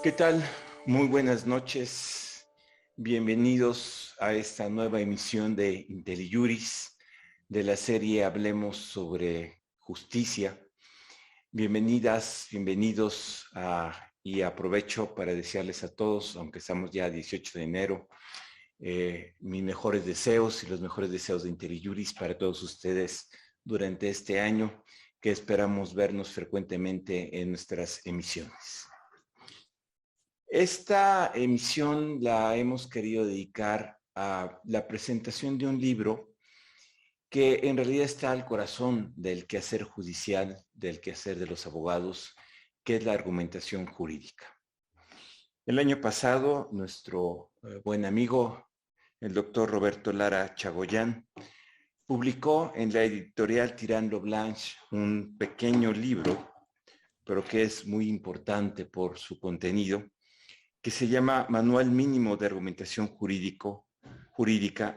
¿Qué tal? Muy buenas noches. Bienvenidos a esta nueva emisión de IntelliJuris de la serie Hablemos sobre Justicia. Bienvenidas, bienvenidos y aprovecho para desearles a todos, aunque estamos ya a 18 de enero, mis mejores deseos y los mejores deseos de IntelliJuris para todos ustedes durante este año, que esperamos vernos frecuentemente en nuestras emisiones. Esta emisión la hemos querido dedicar a la presentación de un libro que en realidad está al corazón del quehacer judicial, del quehacer de los abogados, que es la argumentación jurídica. El año pasado, nuestro buen amigo, el doctor Roberto Lara Chagoyán, publicó en la editorial Tirán lo Blanche un pequeño libro, pero que es muy importante por su contenido, que se llama Manual Mínimo de Argumentación Jurídica,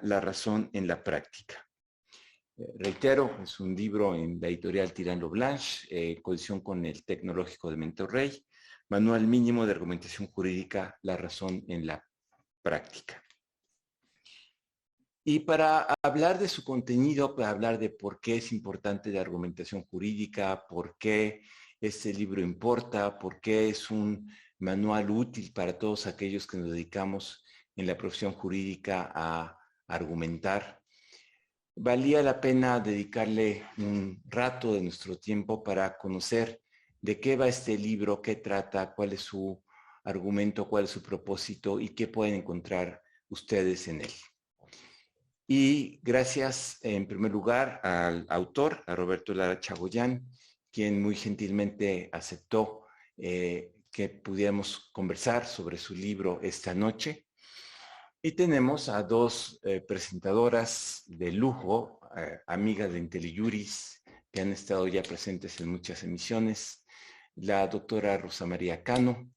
la razón en la práctica. Reitero, es un libro en la editorial Tirán Blanche, coedición con el Tecnológico de Monterrey, Manual Mínimo de Argumentación Jurídica, la razón en la práctica. Y para hablar de su contenido, para hablar de por qué es importante la argumentación jurídica, por qué este libro importa, por qué es un manual útil para todos aquellos que nos dedicamos en la profesión jurídica a argumentar, valía la pena dedicarle un rato de nuestro tiempo para conocer de qué va este libro, qué trata, cuál es su argumento, cuál es su propósito y qué pueden encontrar ustedes en él. Y gracias en primer lugar al autor, a Roberto Lara Chagoyán, quien muy gentilmente aceptó que pudiéramos conversar sobre su libro esta noche. Y tenemos a dos presentadoras de lujo, amigas de IntelliJuris, que han estado ya presentes en muchas emisiones. La doctora Rosa María Cano,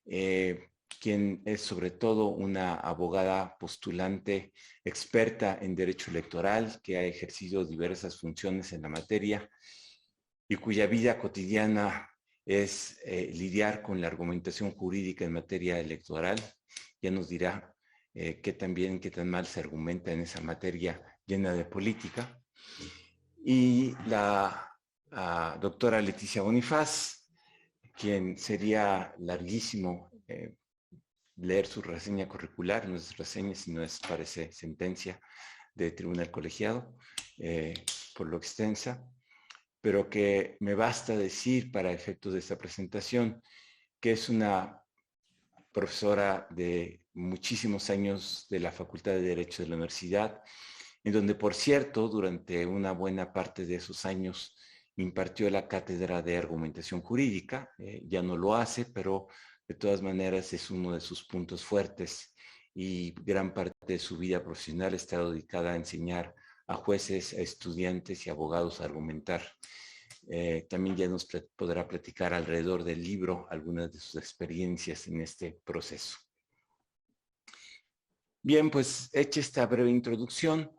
quien es sobre todo una abogada postulante experta en derecho electoral, que ha ejercido diversas funciones en la materia y cuya vida cotidiana es lidiar con la argumentación jurídica en materia electoral. Ya nos dirá qué tan bien, qué tan mal se argumenta en esa materia llena de política. Y la doctora Leticia Bonifaz, quien sería larguísimo leer su reseña curricular, no es reseña, sino es, parece, sentencia de tribunal colegiado, por lo extensa, pero que me basta decir para efectos de esta presentación que es una profesora de muchísimos años de la Facultad de Derecho de la Universidad, en donde, por cierto, durante una buena parte de esos años impartió la cátedra de argumentación jurídica. Ya no lo hace, pero de todas maneras es uno de sus puntos fuertes y gran parte de su vida profesional está dedicada a enseñar a jueces, a estudiantes y abogados a argumentar. También ya nos podrá platicar alrededor del libro algunas de sus experiencias en este proceso. Bien, pues hecha esta breve introducción,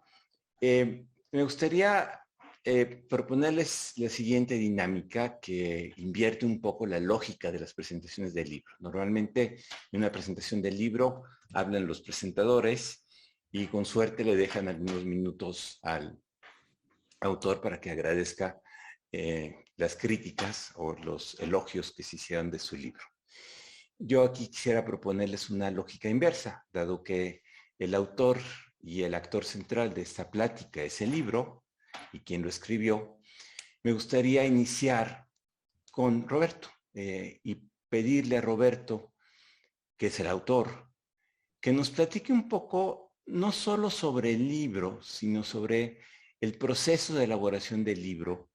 me gustaría proponerles la siguiente dinámica que invierte un poco la lógica de las presentaciones del libro. Normalmente en una presentación del libro hablan los presentadores y con suerte le dejan algunos minutos al autor para que agradezca las críticas o los elogios que se hicieron de su libro. Yo aquí quisiera proponerles una lógica inversa, dado que el autor y el actor central de esta plática es el libro y quien lo escribió. Me gustaría iniciar con Roberto y pedirle a Roberto, que es el autor, que nos platique un poco no solo sobre el libro, sino sobre el proceso de elaboración del libro,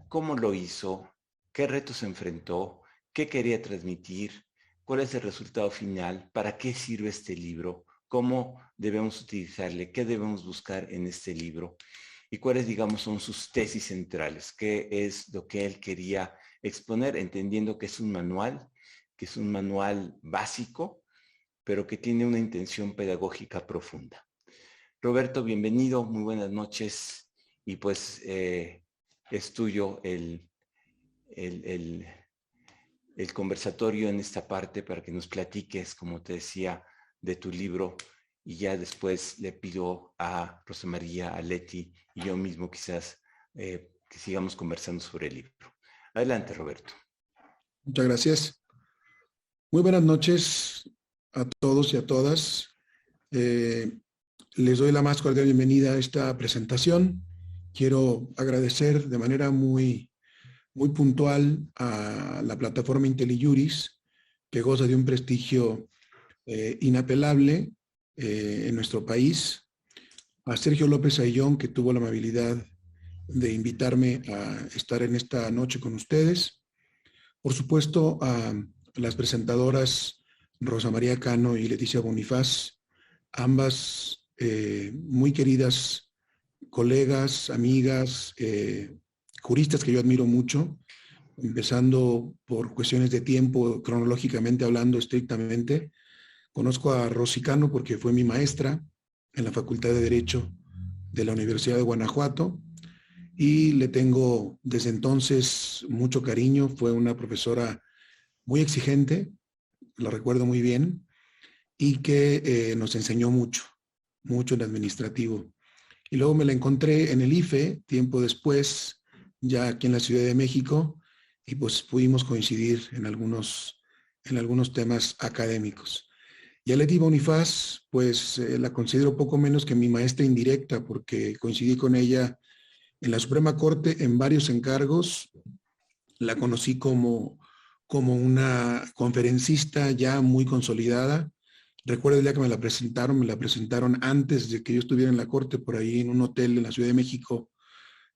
cómo lo hizo, qué retos enfrentó, qué quería transmitir, cuál es el resultado final, para qué sirve este libro, cómo debemos utilizarle, qué debemos buscar en este libro y cuáles, digamos, son sus tesis centrales, qué es lo que él quería exponer, entendiendo que es un manual básico, pero que tiene una intención pedagógica profunda. Roberto, bienvenido, muy buenas noches y pues es tuyo el conversatorio en esta parte para que nos platiques, como te decía, de tu libro, y ya después le pido a Rosa María, a Leti y yo mismo quizás que sigamos conversando sobre el libro. Adelante, Roberto. Muchas gracias. Muy buenas noches a todos y a todas. Les doy la más cordial bienvenida a esta presentación. Quiero agradecer de manera muy puntual a la plataforma IntelliJuris, que goza de un prestigio inapelable en nuestro país, a Sergio López Ayllón, que tuvo la amabilidad de invitarme a estar en esta noche con ustedes, por supuesto a las presentadoras Rosa María Cano y Leticia Bonifaz, ambas muy queridas colegas, amigas, juristas que yo admiro mucho, empezando por cuestiones de tiempo, cronológicamente hablando estrictamente. Conozco a Rosy Cano porque fue mi maestra en la Facultad de Derecho de la Universidad de Guanajuato y le tengo desde entonces mucho cariño. Fue una profesora muy exigente, la recuerdo muy bien, y que nos enseñó mucho en administrativo. Y luego me la encontré en el IFE, tiempo después, ya aquí en la Ciudad de México, y pues pudimos coincidir en algunos temas académicos. Y a Leti Bonifaz, pues la considero poco menos que mi maestra indirecta, porque coincidí con ella en la Suprema Corte en varios encargos. La conocí como una conferencista ya muy consolidada. Recuerdo el día que me la presentaron antes de que yo estuviera en la Corte, por ahí en un hotel en la Ciudad de México,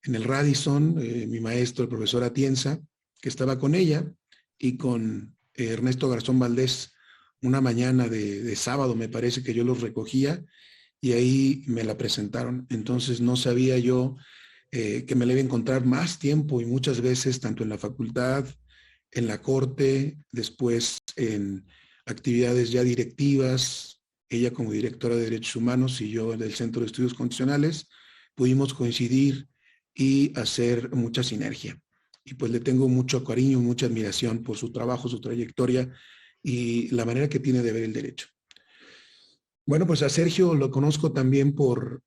en el Radisson, mi maestro, el profesor Atienza, que estaba con ella, y con Ernesto Garzón Valdés, una mañana de sábado, me parece que yo los recogía, y ahí me la presentaron. Entonces no sabía yo que me la iba a encontrar más tiempo y muchas veces, tanto en la facultad, en la Corte, después en actividades ya directivas, ella como directora de Derechos Humanos y yo del Centro de Estudios Constitucionales, pudimos coincidir y hacer mucha sinergia. Y pues le tengo mucho cariño, mucha admiración por su trabajo, su trayectoria y la manera que tiene de ver el derecho. Bueno, pues a Sergio lo conozco también por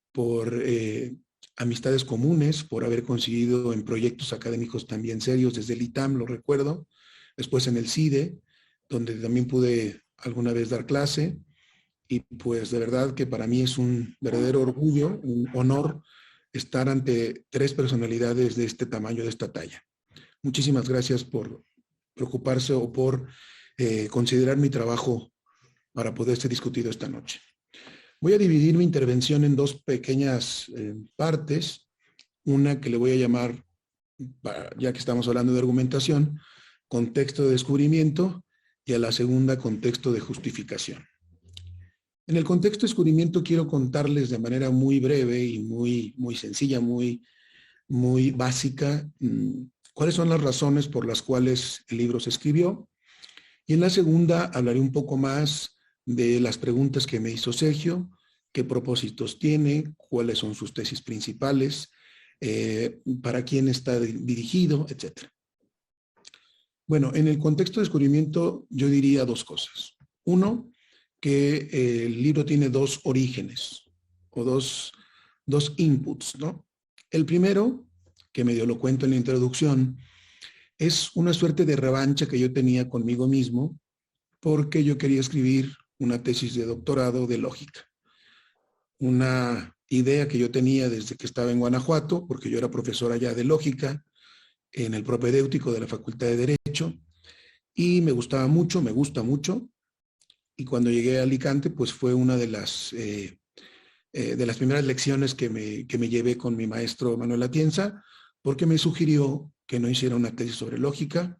amistades comunes, por haber coincidido en proyectos académicos también serios, desde el ITAM, lo recuerdo, después en el CIDE, donde también pude alguna vez dar clase, y pues de verdad que para mí es un verdadero orgullo, un honor estar ante tres personalidades de este tamaño, de esta talla. Muchísimas gracias por preocuparse o por considerar mi trabajo para poder ser discutido esta noche. Voy a dividir mi intervención en dos pequeñas partes. Una que le voy a llamar, ya que estamos hablando de argumentación, contexto de descubrimiento, y a la segunda, contexto de justificación. En el contexto de descubrimiento quiero contarles de manera muy breve y muy sencilla, muy básica, cuáles son las razones por las cuales el libro se escribió. Y en la segunda hablaré un poco más de las preguntas que me hizo Sergio, qué propósitos tiene, cuáles son sus tesis principales, para quién está dirigido, etc. Bueno, en el contexto de descubrimiento yo diría dos cosas. Uno, que el libro tiene dos orígenes o dos inputs, ¿no? El primero, que medio lo cuento en la introducción, es una suerte de revancha que yo tenía conmigo mismo porque yo quería escribir una tesis de doctorado de lógica. Una idea que yo tenía desde que estaba en Guanajuato, porque yo era profesor allá de lógica en el propedéutico de la Facultad de Derecho, y me gustaba mucho, me gusta mucho, y cuando llegué a Alicante, pues fue una de las primeras lecciones que me llevé con mi maestro Manuel Atienza, porque me sugirió que no hiciera una tesis sobre lógica,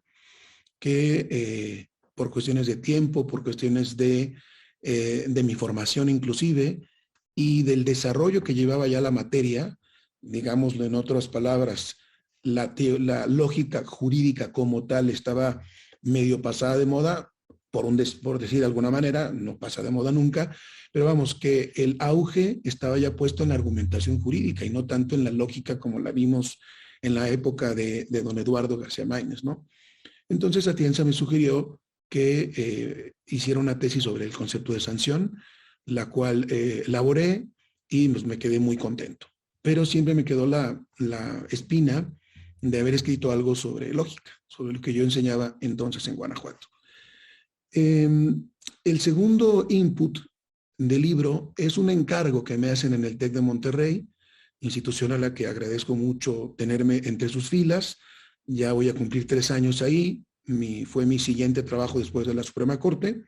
que por cuestiones de tiempo, por cuestiones de mi formación inclusive, y del desarrollo que llevaba ya la materia, digámoslo en otras palabras, la lógica jurídica como tal estaba medio pasada de moda, por decir de alguna manera, no pasa de moda nunca, pero vamos, que el auge estaba ya puesto en la argumentación jurídica y no tanto en la lógica como la vimos en la época de don Eduardo García Maínez, ¿no? Entonces Atienza me sugirió que hiciera una tesis sobre el concepto de sanción, la cual elaboré y pues, me quedé muy contento. Pero siempre me quedó la espina de haber escrito algo sobre lógica, sobre lo que yo enseñaba entonces en Guanajuato. El segundo input del libro es un encargo que me hacen en el TEC de Monterrey, institución a la que agradezco mucho tenerme entre sus filas. Ya voy a cumplir 3 años ahí, fue mi siguiente trabajo después de la Suprema Corte.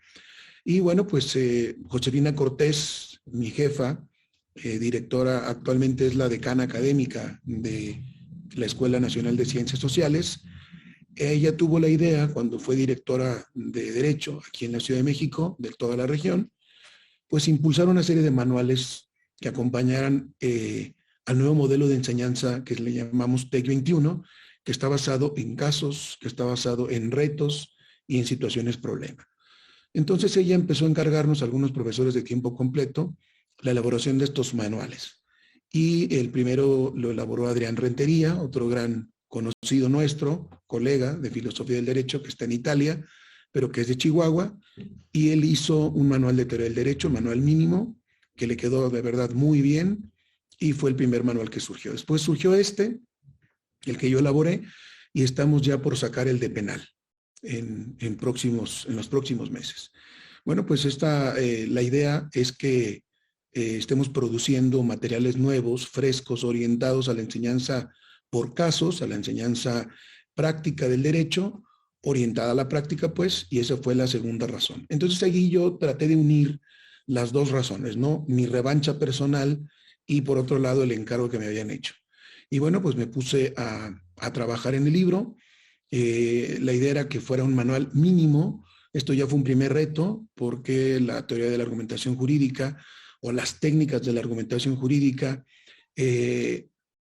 Y bueno, pues Josefina Cortés, mi jefa, directora, actualmente es la decana académica de la Escuela Nacional de Ciencias Sociales. Ella tuvo la idea, cuando fue directora de Derecho aquí en la Ciudad de México, de toda la región, pues impulsar una serie de manuales que acompañaran al nuevo modelo de enseñanza que le llamamos TEC 21, que está basado en casos, que está basado en retos y en situaciones problema. Entonces ella empezó a encargarnos a algunos profesores de tiempo completo la elaboración de estos manuales. Y el primero lo elaboró Adrián Rentería, otro gran conocido nuestro, colega de Filosofía del Derecho, que está en Italia, pero que es de Chihuahua, y él hizo un manual de teoría del derecho, manual mínimo, que le quedó de verdad muy bien, y fue el primer manual que surgió. Después surgió el que yo elaboré, y estamos ya por sacar el de penal en los próximos meses. Bueno, pues la idea es que estemos produciendo materiales nuevos, frescos, orientados a la enseñanza por casos, a la enseñanza práctica del derecho, orientada a la práctica, pues, y esa fue la segunda razón. Entonces ahí yo traté de unir las dos razones, ¿no? Mi revancha personal y por otro lado el encargo que me habían hecho. Y bueno, pues me puse a trabajar en el libro. La idea era que fuera un manual mínimo. Esto ya fue un primer reto porque la teoría de la argumentación jurídica o las técnicas de la argumentación jurídica,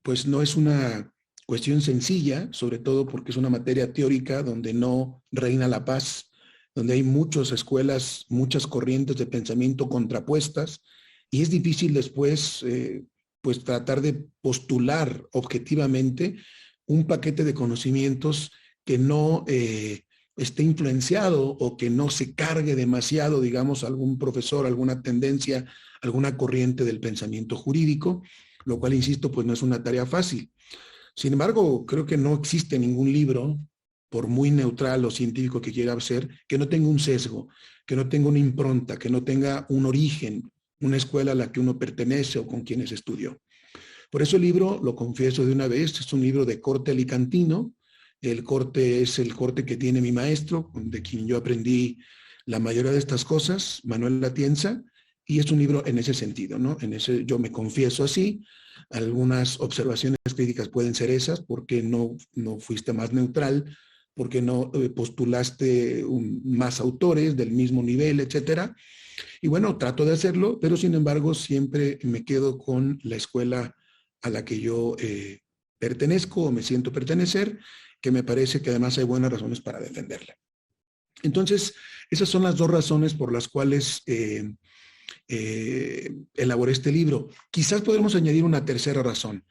pues no es una cuestión sencilla, sobre todo porque es una materia teórica donde no reina la paz, donde hay muchas escuelas, muchas corrientes de pensamiento contrapuestas, y es difícil después pues tratar de postular objetivamente un paquete de conocimientos que no esté influenciado o que no se cargue demasiado, digamos, algún profesor, alguna tendencia, alguna corriente del pensamiento jurídico, lo cual, insisto, pues no es una tarea fácil. Sin embargo, creo que no existe ningún libro, por muy neutral o científico que quiera ser, que no tenga un sesgo, que no tenga una impronta, que no tenga un origen, una escuela a la que uno pertenece o con quienes estudió. Por eso el libro, lo confieso de una vez, es un libro de corte alicantino. El corte es el corte que tiene mi maestro, de quien yo aprendí la mayoría de estas cosas, Manuel Atienza, y es un libro en ese sentido, ¿no? Yo me confieso así. Algunas observaciones críticas pueden ser esas, porque no fuiste más neutral, porque no postulaste más autores del mismo nivel, etcétera. Y bueno, trato de hacerlo, pero sin embargo siempre me quedo con la escuela a la que yo pertenezco o me siento pertenecer, que me parece que además hay buenas razones para defenderla. Entonces, esas son las dos razones por las cuales elaboré este libro. Quizás podemos añadir una tercera razón,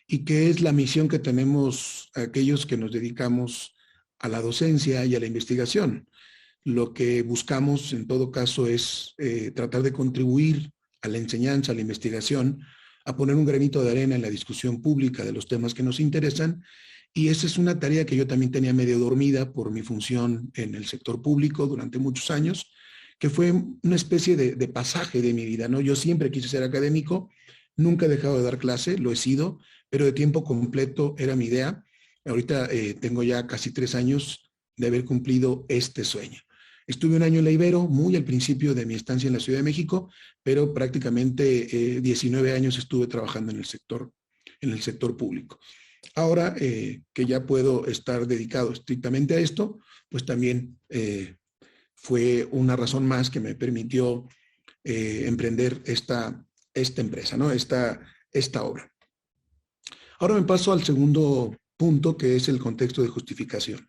y que es la misión que tenemos aquellos que nos dedicamos a la docencia y a la investigación. Lo que buscamos en todo caso es tratar de contribuir a la enseñanza, a la investigación, a poner un granito de arena en la discusión pública de los temas que nos interesan, y esa es una tarea que yo también tenía medio dormida por mi función en el sector público durante muchos años, que fue una especie de pasaje de mi vida, ¿no? Yo siempre quise ser académico, nunca he dejado de dar clase, lo he sido, pero de tiempo completo era mi idea. Ahorita tengo ya casi 3 años de haber cumplido este sueño. Estuve 1 año en la Ibero, muy al principio de mi estancia en la Ciudad de México, pero prácticamente 19 años estuve trabajando en el sector público. Ahora que ya puedo estar dedicado estrictamente a esto, pues también fue una razón más que me permitió emprender esta empresa, ¿no? esta obra. Ahora me paso al segundo punto, que es el contexto de justificación.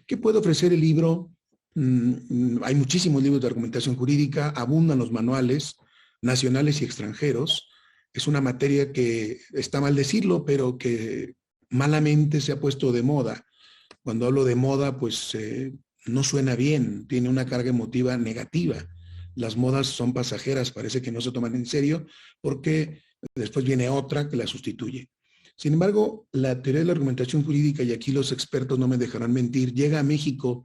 ¿Qué puede ofrecer el libro? Hay muchísimos libros de argumentación jurídica, abundan los manuales nacionales y extranjeros. Es una materia que está mal decirlo, pero que malamente se ha puesto de moda Cuando hablo de moda, pues no suena bien, tiene una carga emotiva negativa. Las modas son pasajeras, parece que no se toman en serio porque después viene otra que la sustituye. Sin embargo, la teoría de la argumentación jurídica, y aquí los expertos no me dejarán mentir, llega a México,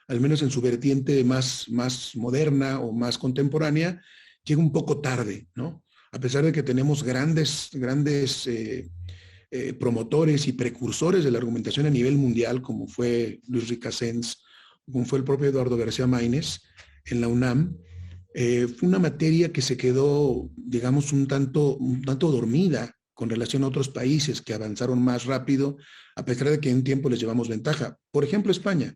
al menos en su vertiente más moderna o más contemporánea, llega un poco tarde, ¿no? A pesar de que tenemos grandes promotores y precursores de la argumentación a nivel mundial, como fue Luis Ricasens, como fue el propio Eduardo García Maínez en la UNAM, fue una materia que se quedó, digamos, un tanto dormida con relación a otros países que avanzaron más rápido, a pesar de que en un tiempo les llevamos ventaja. Por ejemplo, España,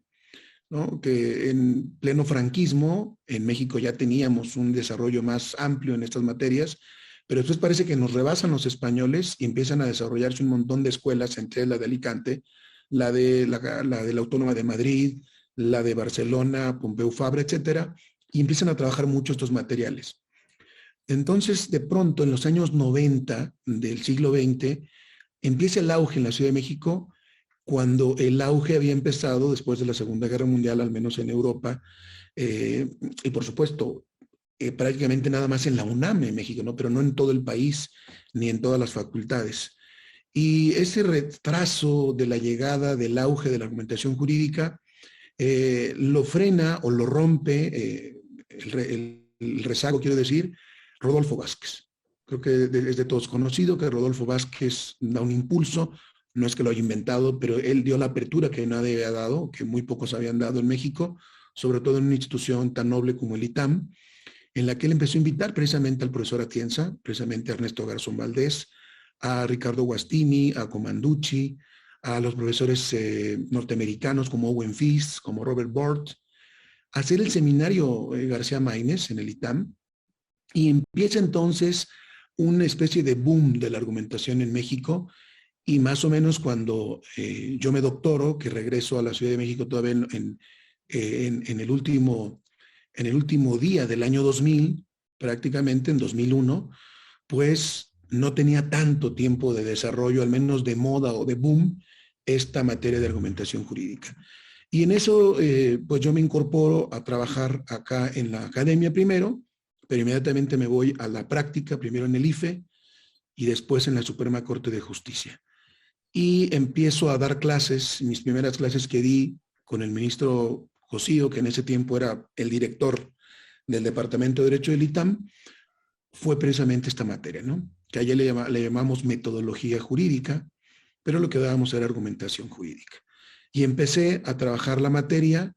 ¿no? Que en pleno franquismo, en México ya teníamos un desarrollo más amplio en estas materias, pero después parece que nos rebasan los españoles y empiezan a desarrollarse un montón de escuelas, entre la de Alicante, la de la Autónoma de Madrid, la de Barcelona, Pompeu Fabra, etcétera, y empiezan a trabajar mucho estos materiales. Entonces, de pronto, en los años 90 del siglo XX, empieza el auge en la Ciudad de México, cuando el auge había empezado después de la Segunda Guerra Mundial, al menos en Europa, y por supuesto, prácticamente nada más en la UNAM en México, ¿no? Pero no en todo el país ni en todas las facultades. Y ese retraso de la llegada del auge de la argumentación jurídica lo frena o lo rompe, el rezago, quiero decir, Rodolfo Vázquez. Creo que es de todos conocido que Rodolfo Vázquez da un impulso, no es que lo haya inventado, pero él dio la apertura que nadie había dado, que muy pocos habían dado en México, sobre todo en una institución tan noble como el ITAM, en la que él empezó a invitar precisamente al profesor Atienza, precisamente a Ernesto Garzón Valdés, a Ricardo Guastini, a Comanducci, a los profesores norteamericanos como Owen Fisk, como Robert Bort, a hacer el seminario García Maínez en el ITAM, y empieza entonces una especie de boom de la argumentación en México, y más o menos cuando yo me doctoro, que regreso a la Ciudad de México todavía en el último día del año 2000, prácticamente en 2001, pues no tenía tanto tiempo de desarrollo, al menos de moda o de boom, esta materia de argumentación jurídica. Y en eso, pues yo me incorporo a trabajar acá en la academia primero, pero inmediatamente me voy a la práctica, primero en el IFE y después en la Suprema Corte de Justicia. Y empiezo a dar clases, mis primeras clases que di con el ministro Cosío, que en ese tiempo era el director del Departamento de Derecho del ITAM, fue precisamente esta materia, ¿no? Que allá le llamamos metodología jurídica, pero lo que dábamos era argumentación jurídica. Y empecé a trabajar la materia,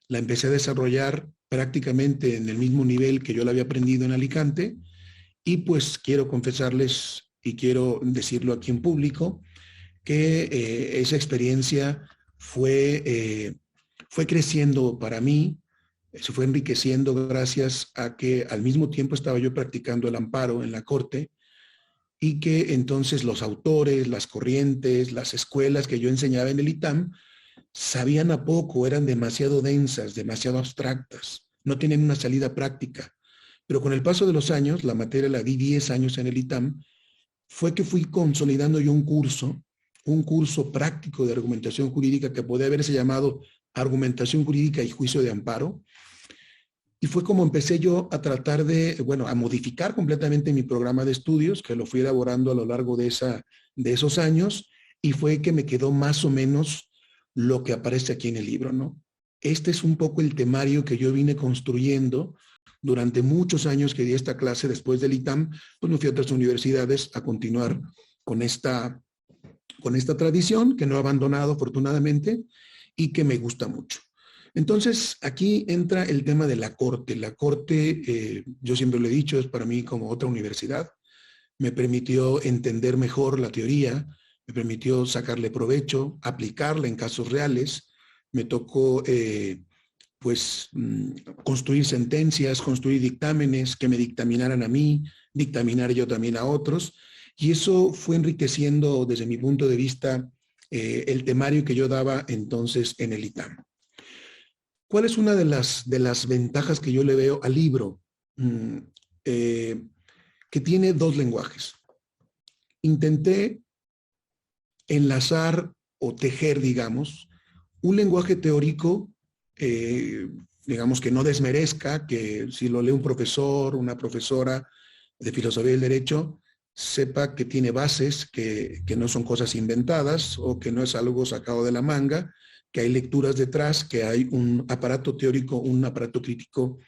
la empecé a desarrollar prácticamente en el mismo nivel que yo la había aprendido en Alicante, y pues quiero confesarles y quiero decirlo aquí en público, que esa experiencia fue creciendo para mí, se fue enriqueciendo gracias a que al mismo tiempo estaba yo practicando el amparo en la corte, y que entonces los autores, las corrientes, las escuelas que yo enseñaba en el ITAM sabían a poco, eran demasiado densas, demasiado abstractas, no tenían una salida práctica. Pero con el paso de los años, la materia la di 10 años en el ITAM, fue que fui consolidando yo un curso práctico de argumentación jurídica que podía haberse llamado Argumentación Jurídica y Juicio de Amparo. Y fue como empecé yo a tratar a modificar completamente mi programa de estudios, que lo fui elaborando a lo largo de esos años, y fue que me quedó más o menos lo que aparece aquí en el libro, ¿no? Este es un poco el temario que yo vine construyendo durante muchos años que di esta clase después del ITAM, pues me fui a otras universidades a continuar con esta tradición que no he abandonado afortunadamente y que me gusta mucho. Entonces, aquí entra el tema de la corte. La corte, yo siempre lo he dicho, es para mí como otra universidad. Me permitió entender mejor la teoría, me permitió sacarle provecho, aplicarla en casos reales. Me tocó, construir sentencias, construir dictámenes que me dictaminaran a mí, dictaminar yo también a otros. Y eso fue enriqueciendo desde mi punto de vista el temario que yo daba entonces en el ITAM. ¿Cuál es una de las ventajas que yo le veo al libro? Que tiene dos lenguajes. Intenté enlazar o tejer, digamos, un lenguaje teórico, digamos que no desmerezca, que si lo lee un profesor, una profesora de filosofía del derecho, sepa que tiene bases, que no son cosas inventadas o que no es algo sacado de la manga, que hay lecturas detrás, que hay un aparato teórico, un aparato crítico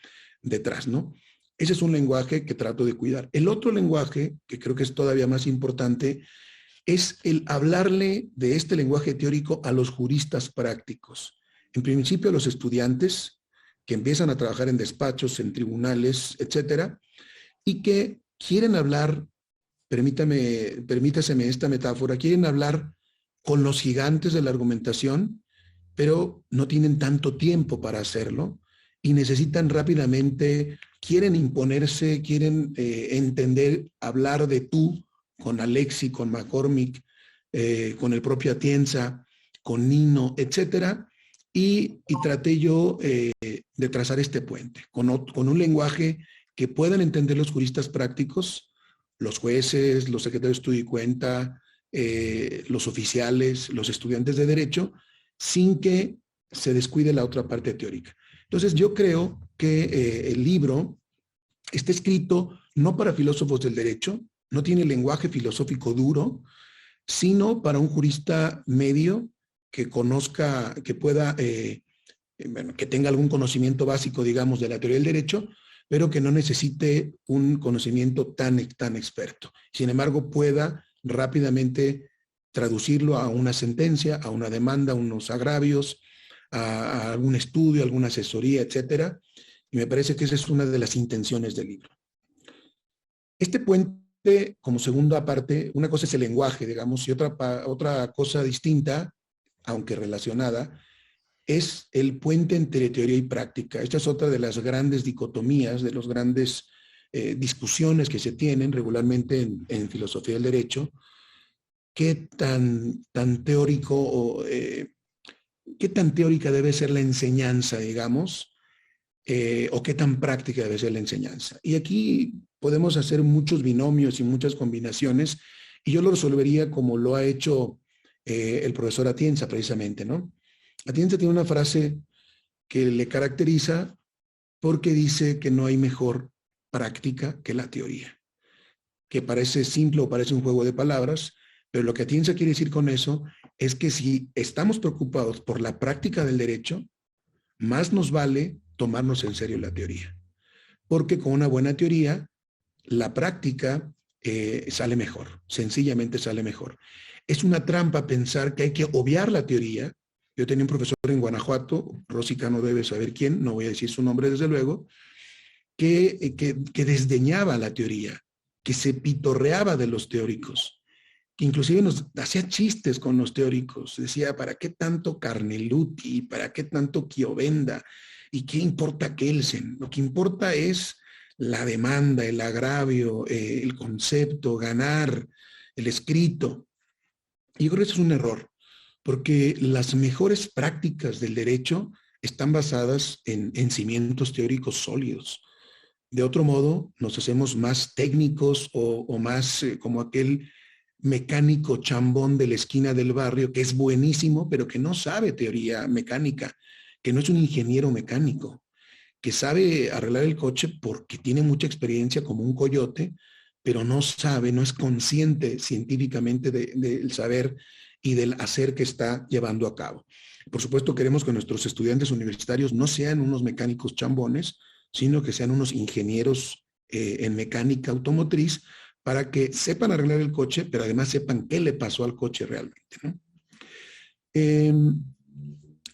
detrás, ¿no? Ese es un lenguaje que trato de cuidar. El otro lenguaje, que creo que es todavía más importante, es el hablarle de este lenguaje teórico a los juristas prácticos. En principio a los estudiantes que empiezan a trabajar en despachos, en tribunales, etcétera, y que quieren hablar, permítaseme esta metáfora, quieren hablar con los gigantes de la argumentación, pero no tienen tanto tiempo para hacerlo y necesitan rápidamente, quieren imponerse, quieren entender, hablar de tú con Alexi, con McCormick, con el propio Atienza, con Nino, etcétera, y traté yo de trazar este puente con un lenguaje que puedan entender los juristas prácticos, los jueces, los secretarios de estudio y cuenta, los oficiales, los estudiantes de derecho, sin que se descuide la otra parte teórica. Entonces yo creo que el libro está escrito no para filósofos del derecho, no tiene lenguaje filosófico duro, sino para un jurista medio que conozca, que pueda, bueno, que tenga algún conocimiento básico, digamos, de la teoría del derecho, pero que no necesite un conocimiento tan experto. Sin embargo, pueda rápidamente traducirlo a una sentencia, a una demanda, a unos agravios, a algún estudio, a alguna asesoría, etcétera. Y me parece que esa es una de las intenciones del libro. Este puente, como segunda parte, una cosa es el lenguaje, digamos, y otra cosa distinta, aunque relacionada, es el puente entre teoría y práctica. Esta es otra de las grandes dicotomías, de las grandes discusiones que se tienen regularmente en filosofía del derecho. ¿Qué tan teórico o qué tan teórica debe ser la enseñanza, digamos, o qué tan práctica debe ser la enseñanza? Y aquí podemos hacer muchos binomios y muchas combinaciones, y yo lo resolvería como lo ha hecho el profesor Atienza, precisamente, ¿no? Atienza tiene una frase que le caracteriza porque dice que no hay mejor práctica que la teoría, que parece simple o parece un juego de palabras, pero lo que Atienza quiere decir con eso es que si estamos preocupados por la práctica del derecho, más nos vale tomarnos en serio la teoría, porque con una buena teoría, la práctica sale mejor, sencillamente sale mejor. Es una trampa pensar que hay que obviar la teoría. Yo tenía un profesor en Guanajuato, Rosica no debe saber quién, no voy a decir su nombre desde luego, que desdeñaba la teoría, que se pitorreaba de los teóricos, que inclusive nos hacía chistes con los teóricos. Decía, ¿para qué tanto Carneluti? ¿Para qué tanto Chiovenda? ¿Y qué importa Kelsen? Lo que importa es la demanda, el agravio, el concepto, ganar, el escrito. Y yo creo que eso es un error, porque las mejores prácticas del derecho están basadas en cimientos teóricos sólidos. De otro modo, nos hacemos más técnicos o más como aquel mecánico chambón de la esquina del barrio, que es buenísimo, pero que no sabe teoría mecánica, que no es un ingeniero mecánico, que sabe arreglar el coche porque tiene mucha experiencia como un coyote, pero no sabe, no es consciente científicamente del saber y del hacer que está llevando a cabo. Por supuesto, queremos que nuestros estudiantes universitarios no sean unos mecánicos chambones, sino que sean unos ingenieros en mecánica automotriz, para que sepan arreglar el coche, pero además sepan qué le pasó al coche realmente, ¿no?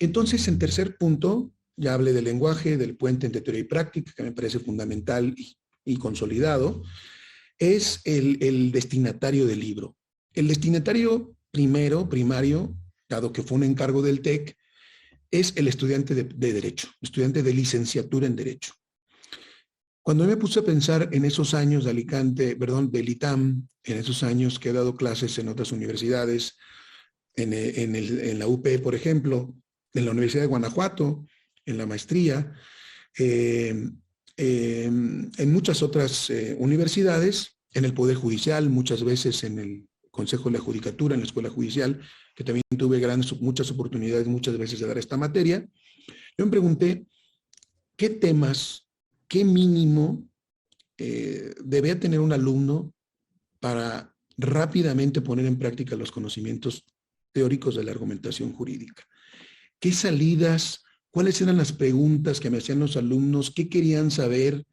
Entonces, en tercer punto, ya hablé del lenguaje, del puente entre teoría y práctica, que me parece fundamental y consolidado, es el destinatario del libro. El destinatario primario, dado que fue un encargo del TEC, es el estudiante de Derecho, estudiante de licenciatura en Derecho. Cuando me puse a pensar en esos años de Alicante, perdón, del ITAM, en esos años que he dado clases en otras universidades, en la UP, por ejemplo, en la Universidad de Guanajuato, en la maestría, en muchas otras universidades, en el Poder Judicial, muchas veces en el Consejo de la Judicatura, en la Escuela Judicial, que también tuve muchas oportunidades muchas veces de dar esta materia. Yo me pregunté, ¿qué temas, qué mínimo debía tener un alumno para rápidamente poner en práctica los conocimientos teóricos de la argumentación jurídica? ¿Qué salidas, cuáles eran las preguntas que me hacían los alumnos? ¿Qué querían saber?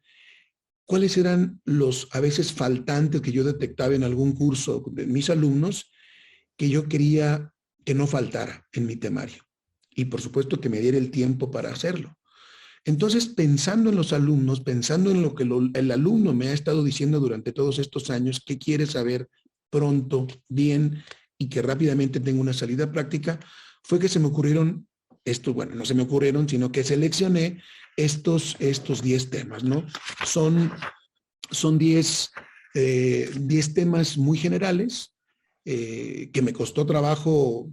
¿Cuáles eran los a veces faltantes que yo detectaba en algún curso de mis alumnos que yo quería que no faltara en mi temario? Y por supuesto que me diera el tiempo para hacerlo. Entonces, pensando en los alumnos, pensando en lo que el alumno me ha estado diciendo durante todos estos años, que quiere saber pronto, bien, y que rápidamente tenga una salida práctica, fue que se me ocurrieron estos, bueno, no se me ocurrieron, sino que seleccioné estos 10 temas, ¿no? Son 10 temas muy generales que me costó trabajo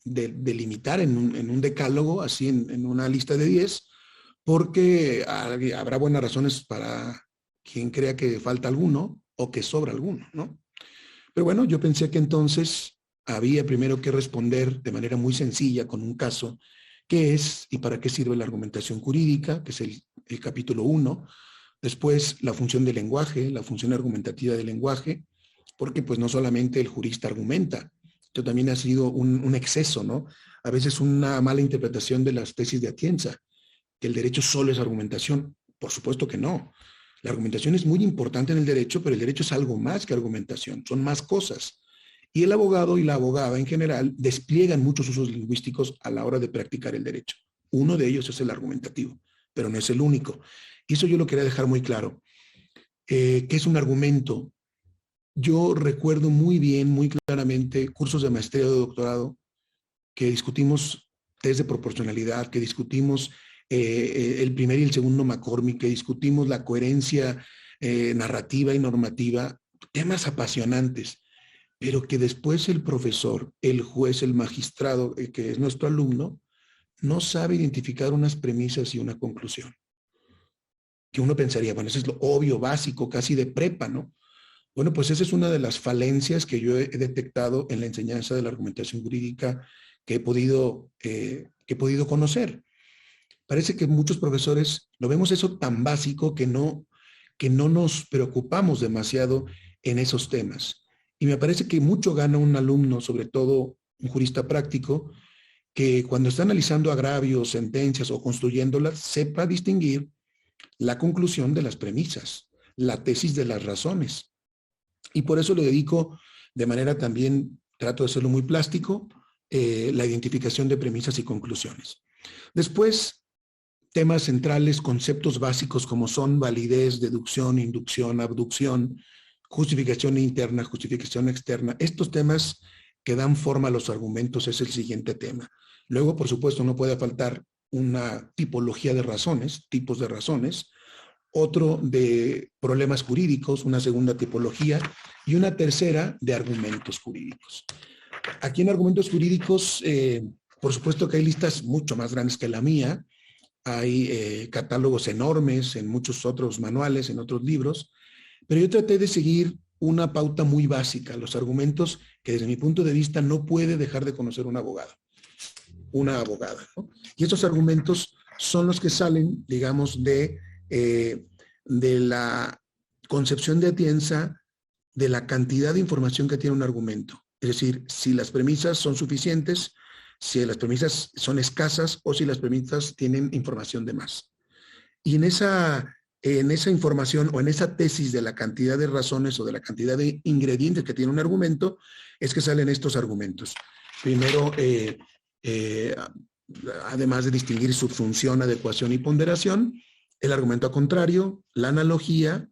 delimitar en un decálogo, así en una lista de 10, porque habrá buenas razones para quien crea que falta alguno o que sobra alguno, ¿no? Pero bueno, yo pensé que entonces había primero que responder de manera muy sencilla con un caso, qué es y para qué sirve la argumentación jurídica, que es el capítulo 1. Después, la función del lenguaje, la función argumentativa del lenguaje, porque pues no solamente el jurista argumenta, esto también ha sido un exceso, ¿no? A veces una mala interpretación de las tesis de Atienza, que el derecho solo es argumentación. Por supuesto que no. La argumentación es muy importante en el derecho, pero el derecho es algo más que argumentación, son más cosas. Y el abogado y la abogada en general despliegan muchos usos lingüísticos a la hora de practicar el derecho. Uno de ellos es el argumentativo, pero no es el único. Y eso yo lo quería dejar muy claro. ¿Qué es un argumento? Yo recuerdo muy bien, muy claramente, cursos de maestría o de doctorado que discutimos test de proporcionalidad, que discutimos el primer y el segundo McCormick, que discutimos la coherencia narrativa y normativa, temas apasionantes, pero que después el profesor, el juez, el magistrado, que es nuestro alumno, no sabe identificar unas premisas y una conclusión. Que uno pensaría, bueno, eso es lo obvio, básico, casi de prepa, ¿no? Bueno, pues esa es una de las falencias que yo he detectado en la enseñanza de la argumentación jurídica que he podido conocer. Parece que muchos profesores lo vemos eso tan básico que no nos preocupamos demasiado en esos temas. Y me parece que mucho gana un alumno, sobre todo un jurista práctico, que cuando está analizando agravios, sentencias o construyéndolas, sepa distinguir la conclusión de las premisas, la tesis de las razones. Y por eso le dedico de manera también, trato de hacerlo muy plástico, la identificación de premisas y conclusiones. Después, temas centrales, conceptos básicos como son validez, deducción, inducción, abducción, justificación interna, justificación externa. Estos temas que dan forma a los argumentos es el siguiente tema. Luego, por supuesto, no puede faltar una tipología de razones, tipos de razones, otro de problemas jurídicos, una segunda tipología y una tercera de argumentos jurídicos. Aquí en argumentos jurídicos, por supuesto que hay listas mucho más grandes que la mía, hay catálogos enormes en muchos otros manuales, en otros libros, pero yo traté de seguir una pauta muy básica, los argumentos que desde mi punto de vista no puede dejar de conocer un abogado, una abogada, ¿no? Y estos argumentos son los que salen, digamos, de la concepción de Atienza de la cantidad de información que tiene un argumento. Es decir, si las premisas son suficientes, si las premisas son escasas o si las premisas tienen información de más. Y en esa información o en esa tesis de la cantidad de razones o de la cantidad de ingredientes que tiene un argumento, es que salen estos argumentos. Primero, además de distinguir subsunción, adecuación y ponderación, el argumento a contrario, la analogía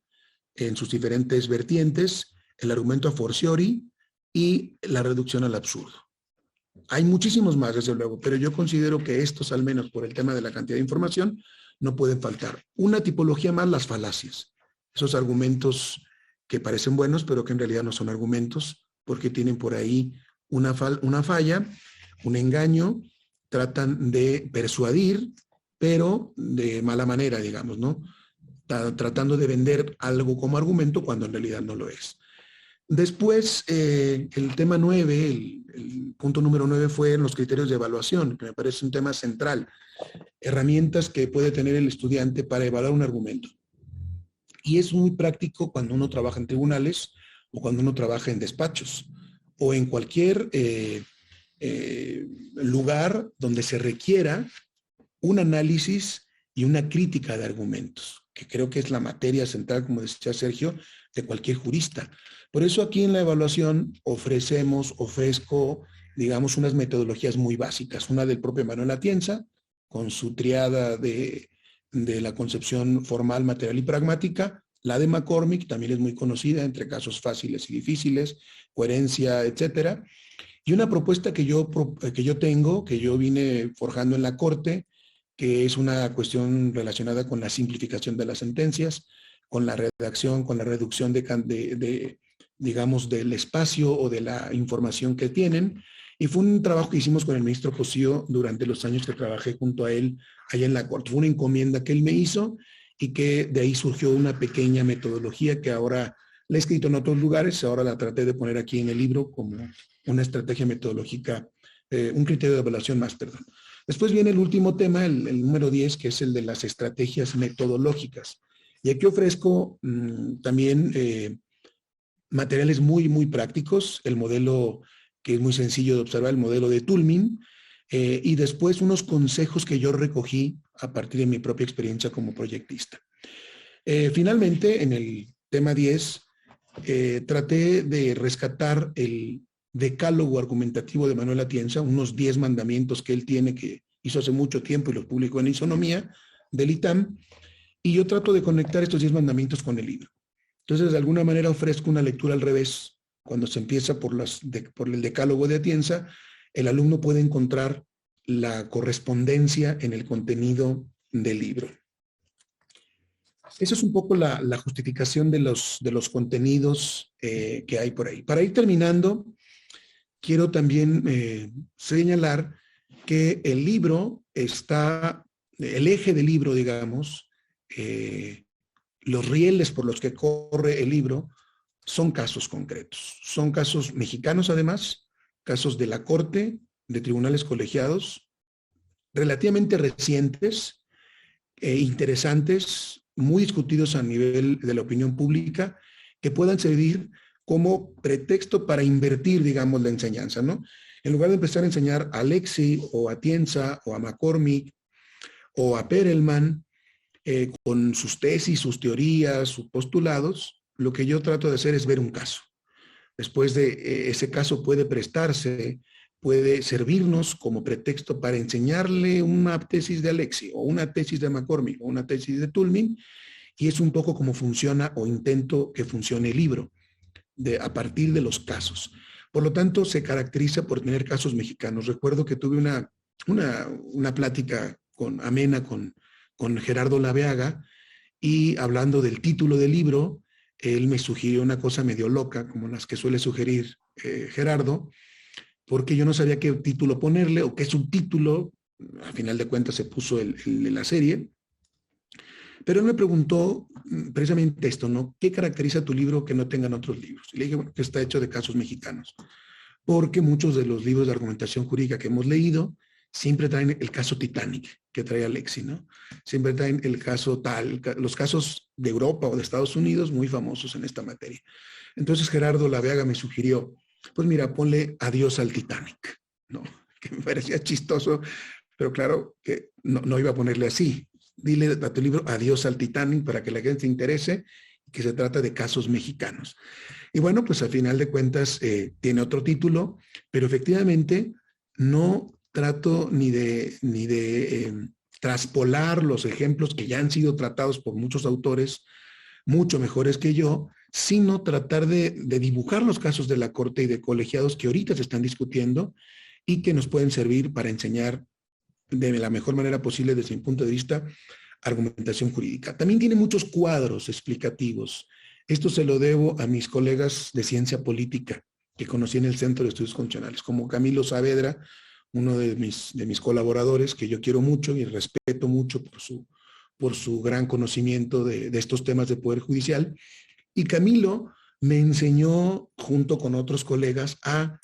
en sus diferentes vertientes, el argumento a fortiori y la reducción al absurdo. Hay muchísimos más, desde luego, pero yo considero que estos, al menos por el tema de la cantidad de información, no pueden faltar. Una tipología más, las falacias. Esos argumentos que parecen buenos, pero que en realidad no son argumentos, porque tienen por ahí una falla, un engaño, tratan de persuadir, pero de mala manera, digamos, ¿no? Tratando de vender algo como argumento cuando en realidad no lo es. Después, el tema 9, el punto número 9 fue los criterios de evaluación, que me parece un tema central. Herramientas que puede tener el estudiante para evaluar un argumento. Y es muy práctico cuando uno trabaja en tribunales o cuando uno trabaja en despachos o en cualquier lugar donde se requiera un análisis y una crítica de argumentos, que creo que es la materia central, como decía Sergio, de cualquier jurista. Por eso aquí en la evaluación ofrezco, digamos, unas metodologías muy básicas. Una del propio Manuel Atienza, con su triada de la concepción formal, material y pragmática. La de McCormick también es muy conocida, entre casos fáciles y difíciles, coherencia, etcétera. Y una propuesta que yo tengo, que yo vine forjando en la Corte, que es una cuestión relacionada con la simplificación de las sentencias, con la redacción, con la reducción digamos, del espacio o de la información que tienen. Y fue un trabajo que hicimos con el ministro Cosío durante los años que trabajé junto a él allá en la Corte. Fue una encomienda que él me hizo y que de ahí surgió una pequeña metodología que ahora la he escrito en otros lugares, ahora la traté de poner aquí en el libro como una estrategia metodológica, un criterio de evaluación más, perdón. Después viene el último tema, el número 10, que es el de las estrategias metodológicas. Y aquí ofrezco también materiales muy, muy prácticos, el modelo que es muy sencillo de observar, el modelo de Toulmin, y después unos consejos que yo recogí a partir de mi propia experiencia como proyectista. Finalmente, en el tema 10, traté de rescatar el decálogo argumentativo de Manuel Atienza, unos 10 mandamientos que él tiene, que hizo hace mucho tiempo y los publicó en Isonomía del ITAM, y yo trato de conectar estos 10 mandamientos con el libro. Entonces, de alguna manera ofrezco una lectura al revés. Cuando se empieza por el decálogo de Atienza, el alumno puede encontrar la correspondencia en el contenido del libro. Esa es un poco la justificación de los contenidos que hay por ahí. Para ir terminando, quiero también señalar que el libro el eje del libro, digamos, los rieles por los que corre el libro son casos concretos. Son casos mexicanos además, casos de la Corte, de tribunales colegiados, relativamente recientes, interesantes, muy discutidos a nivel de la opinión pública, que puedan servir como pretexto para invertir, digamos, la enseñanza, ¿no? En lugar de empezar a enseñar a Alexi o a Atienza o a McCormick o a Perelman con sus tesis, sus teorías, sus postulados, lo que yo trato de hacer es ver un caso. Después de ese caso puede servirnos como pretexto para enseñarle una tesis de Alexi o una tesis de McCormick o una tesis de Toulmin, y es un poco como funciona o intento que funcione el libro a partir de los casos. Por lo tanto, se caracteriza por tener casos mexicanos. Recuerdo que tuve una plática amena con Gerardo Laveaga, y hablando del título del libro, él me sugirió una cosa medio loca, como las que suele sugerir Gerardo, porque yo no sabía qué título ponerle o qué subtítulo. A final de cuentas se puso el de la serie. Pero él me preguntó precisamente esto, ¿no? ¿Qué caracteriza tu libro que no tengan otros libros? Y le dije, bueno, que está hecho de casos mexicanos. Porque muchos de los libros de argumentación jurídica que hemos leído siempre traen el caso Titanic, que trae Alexi, ¿no? Siempre traen el caso tal, los casos de Europa o de Estados Unidos muy famosos en esta materia. Entonces Gerardo Laveaga me sugirió, pues mira, ponle adiós al Titanic, ¿no? Que me parecía chistoso, pero claro que no iba a ponerle así. Dile a tu libro adiós al Titanic para que la gente se interese, que se trata de casos mexicanos. Y bueno, pues al final de cuentas tiene otro título, pero efectivamente no trato ni de traspolar los ejemplos que ya han sido tratados por muchos autores, mucho mejores que yo, sino tratar de dibujar los casos de la Corte y de colegiados que ahorita se están discutiendo y que nos pueden servir para enseñar de la mejor manera posible desde mi punto de vista argumentación jurídica. También tiene muchos cuadros explicativos. Esto se lo debo a mis colegas de ciencia política que conocí en el Centro de Estudios Constitucionales, como Camilo Saavedra, uno de mis colaboradores, que yo quiero mucho y respeto mucho por su gran conocimiento de estos temas de Poder Judicial. Y Camilo me enseñó junto con otros colegas a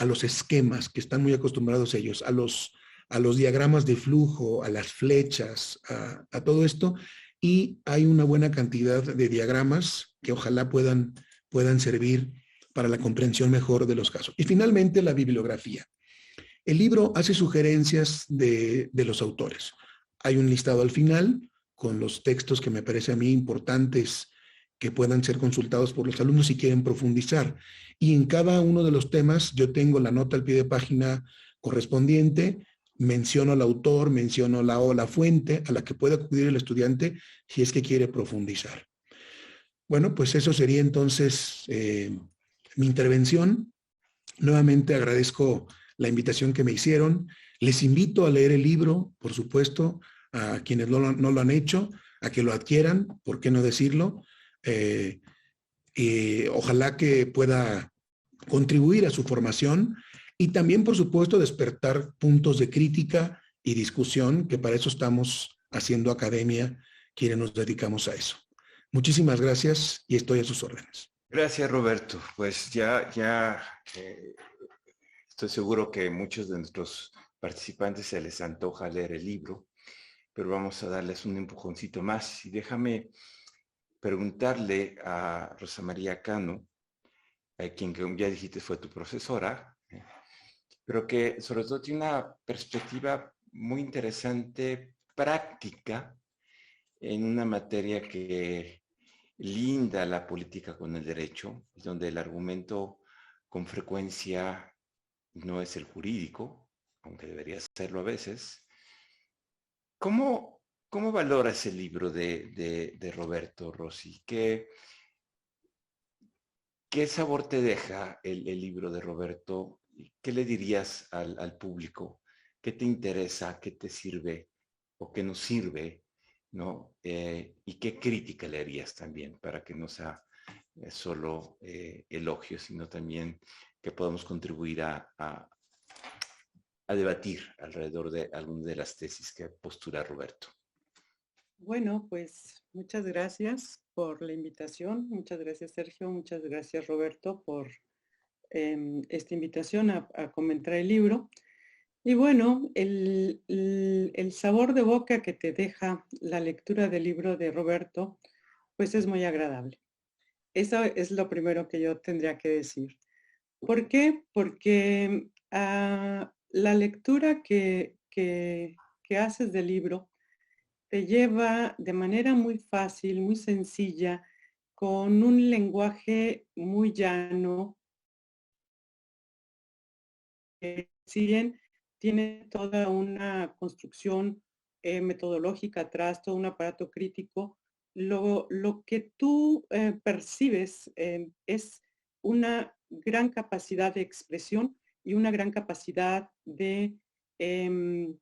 los esquemas que están muy acostumbrados ellos, a los diagramas de flujo, a las flechas, a todo esto. Y hay una buena cantidad de diagramas que ojalá puedan servir para la comprensión mejor de los casos. Y finalmente, la bibliografía. El libro hace sugerencias de los autores. Hay un listado al final con los textos que me parece a mí importantes que puedan ser consultados por los alumnos si quieren profundizar. Y en cada uno de los temas yo tengo la nota al pie de página correspondiente, menciono al autor, menciono la fuente a la que puede acudir el estudiante si es que quiere profundizar. Bueno, pues eso sería entonces mi intervención. Nuevamente agradezco la invitación que me hicieron. Les invito a leer el libro, por supuesto, a quienes no lo han hecho, a que lo adquieran, ¿por qué no decirlo? Ojalá que pueda contribuir a su formación y también, por supuesto, despertar puntos de crítica y discusión, que para eso estamos haciendo academia, quienes nos dedicamos a eso. Muchísimas gracias y estoy a sus órdenes. Gracias, Roberto. Pues ya estoy seguro que muchos de nuestros participantes se les antoja leer el libro, pero vamos a darles un empujoncito más. Y déjame preguntarle a Rosa María Cano, quien como ya dijiste fue tu profesora, pero que sobre todo tiene una perspectiva muy interesante, práctica, en una materia que linda la política con el derecho, donde el argumento con frecuencia no es el jurídico, aunque debería serlo a veces. ¿Cómo valoras el libro de Roberto Rossi? ¿Qué sabor te deja el libro de Roberto? ¿Qué le dirías al público? ¿Qué te interesa? ¿Qué te sirve? ¿O qué nos sirve? ¿No? ¿Y qué crítica le harías también para que no sea solo elogios, sino también que podamos contribuir a debatir alrededor de algunas de las tesis que postula Roberto? Bueno, pues muchas gracias por la invitación. Muchas gracias, Sergio. Muchas gracias, Roberto, por esta invitación a comentar el libro. Y bueno, el sabor de boca que te deja la lectura del libro de Roberto, pues es muy agradable. Eso es lo primero que yo tendría que decir. ¿Por qué? Porque la lectura que haces del libro te lleva de manera muy fácil, muy sencilla, con un lenguaje muy llano, si bien tiene toda una construcción metodológica atrás, todo un aparato crítico, lo que tú percibes es una gran capacidad de expresión y una gran capacidad em,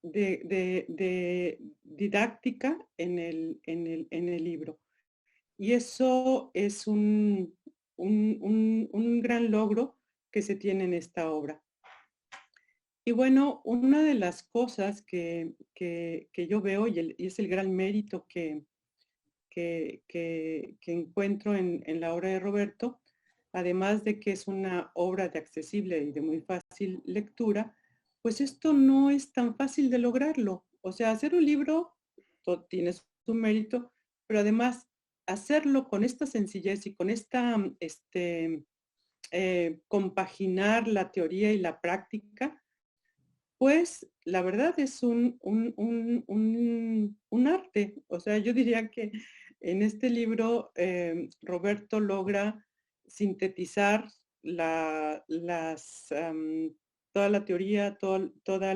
de didáctica en el libro. Y eso es un gran logro que se tiene en esta obra. Y bueno, una de las cosas que yo veo, y es el gran mérito que encuentro en la obra de Roberto, además de que es una obra de accesible y de muy fácil lectura, pues esto no es tan fácil de lograrlo. O sea, hacer un libro tiene su mérito, pero además hacerlo con esta sencillez y con esta, compaginar la teoría y la práctica, pues la verdad es un arte. O sea, yo diría que en este libro Roberto logra sintetizar toda la teoría, toda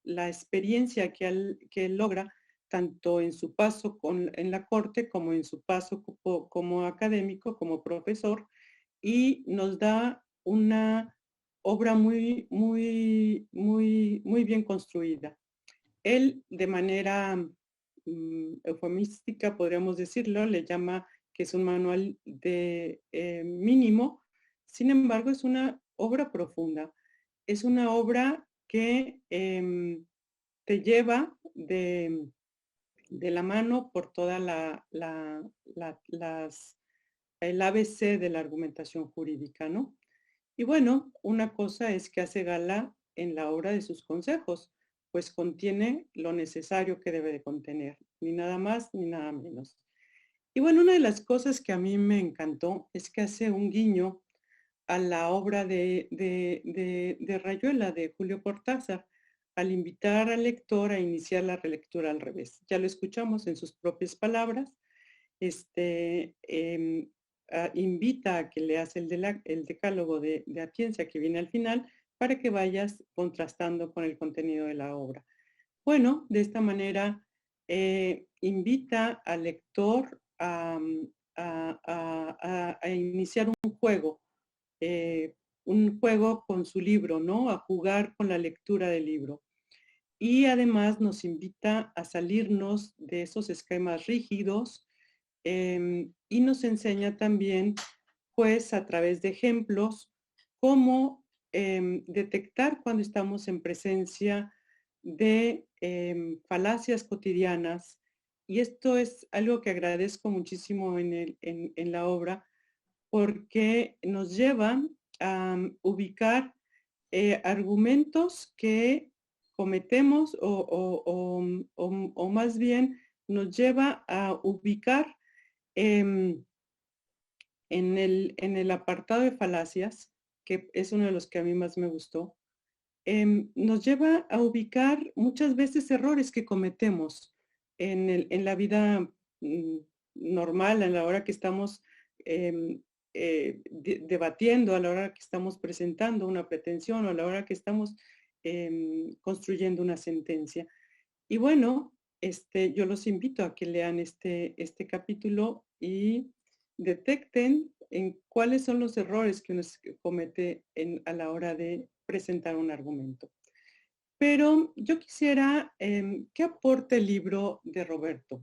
la experiencia que él logra, tanto en su paso en la corte como en su paso como académico, como profesor, y nos da una obra muy, muy, muy, muy bien construida. Él, de manera eufemística, podríamos decirlo, le llama que es un manual de mínimo. Sin embargo, es una obra profunda. Es una obra que te lleva de la mano por todas las el ABC de la argumentación jurídica, ¿no? Y bueno, una cosa es que hace gala en la obra de sus consejos, pues contiene lo necesario que debe de contener, ni nada más ni nada menos. Y bueno, una de las cosas que a mí me encantó es que hace un guiño a la obra de Rayuela, de Julio Cortázar, al invitar al lector a iniciar la relectura al revés. Ya lo escuchamos en sus propias palabras. Invita a que leas el decálogo de Atienza que viene al final para que vayas contrastando con el contenido de la obra. Bueno, de esta manera invita al lector a iniciar un juego con su libro, ¿no? A jugar con la lectura del libro. Y además nos invita a salirnos de esos esquemas rígidos y nos enseña también, pues, a través de ejemplos, cómo detectar cuando estamos en presencia de falacias cotidianas. Y esto es algo que agradezco muchísimo en la obra, porque nos lleva a ubicar argumentos que cometemos o más bien nos lleva a ubicar en el apartado de falacias, que es uno de los que a mí más me gustó, nos lleva a ubicar muchas veces errores que cometemos en la vida normal, a la hora que estamos debatiendo, a la hora que estamos presentando una pretensión o a la hora que estamos construyendo una sentencia. Y bueno, yo los invito a que lean este capítulo y detecten en cuáles son los errores que uno comete a la hora de presentar un argumento. Pero yo quisiera, ¿qué aporta el libro de Roberto?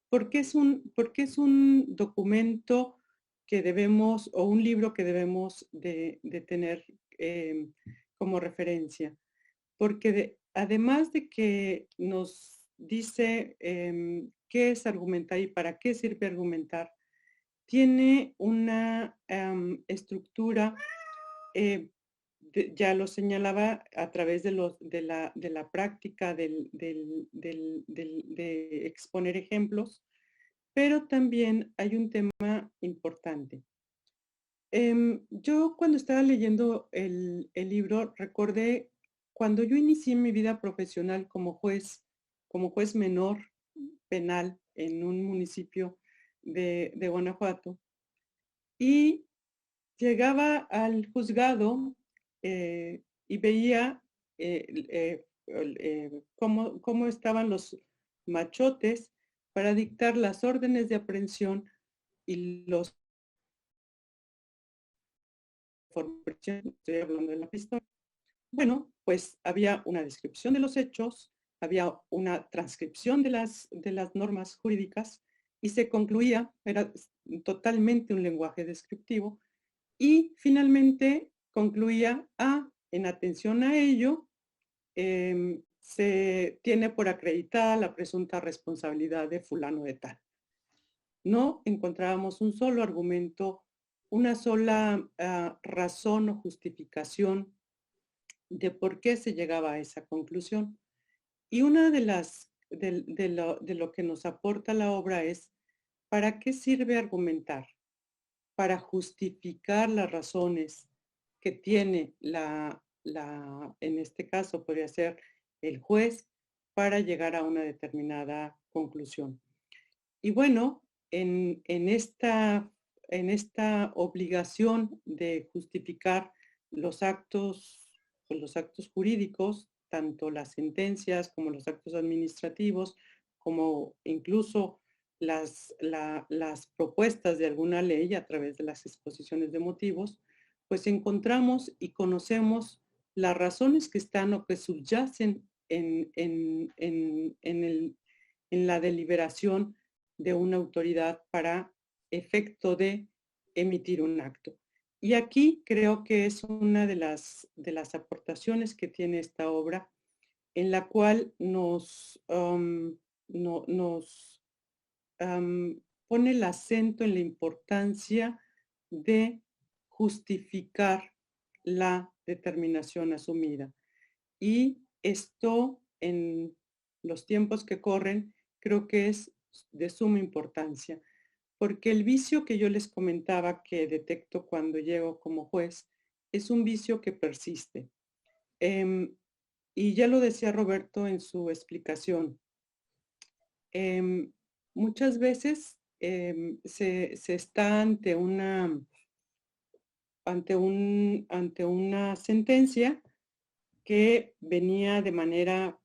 Porque es un documento que debemos, o un libro que debemos de tener como referencia? Porque además de que nos dice qué es argumentar y para qué sirve argumentar, tiene una estructura, ya lo señalaba a través de la práctica de exponer ejemplos, pero también hay un tema importante. Yo cuando estaba leyendo el libro recordé cuando yo inicié mi vida profesional como juez menor penal en un municipio de Guanajuato, y llegaba al juzgado y veía cómo estaban los machotes para dictar las órdenes de aprehensión y los estoy hablando de la pistola. Bueno, pues había una descripción de los hechos, había una transcripción de las normas jurídicas y se concluía, era totalmente un lenguaje descriptivo, y finalmente concluía, en atención a ello, se tiene por acreditada la presunta responsabilidad de fulano de tal. No encontrábamos un solo argumento, una sola razón o justificación de por qué se llegaba a esa conclusión. Y una de lo que nos aporta la obra es, ¿para qué sirve argumentar? Para justificar las razones que tiene en este caso podría ser el juez, para llegar a una determinada conclusión. Y bueno, en esta obligación de justificar los actos jurídicos, tanto las sentencias como los actos administrativos, como incluso las propuestas de alguna ley a través de las exposiciones de motivos, pues encontramos y conocemos las razones que están o que subyacen en la deliberación de una autoridad para efecto de emitir un acto. Y aquí creo que es una de las aportaciones que tiene esta obra, en la cual nos pone el acento en la importancia de justificar la determinación asumida. Y esto en los tiempos que corren creo que es de suma importancia, porque el vicio que yo les comentaba que detecto cuando llego como juez es un vicio que persiste. Y ya lo decía Roberto en su explicación. Muchas veces se está ante una sentencia que venía de manera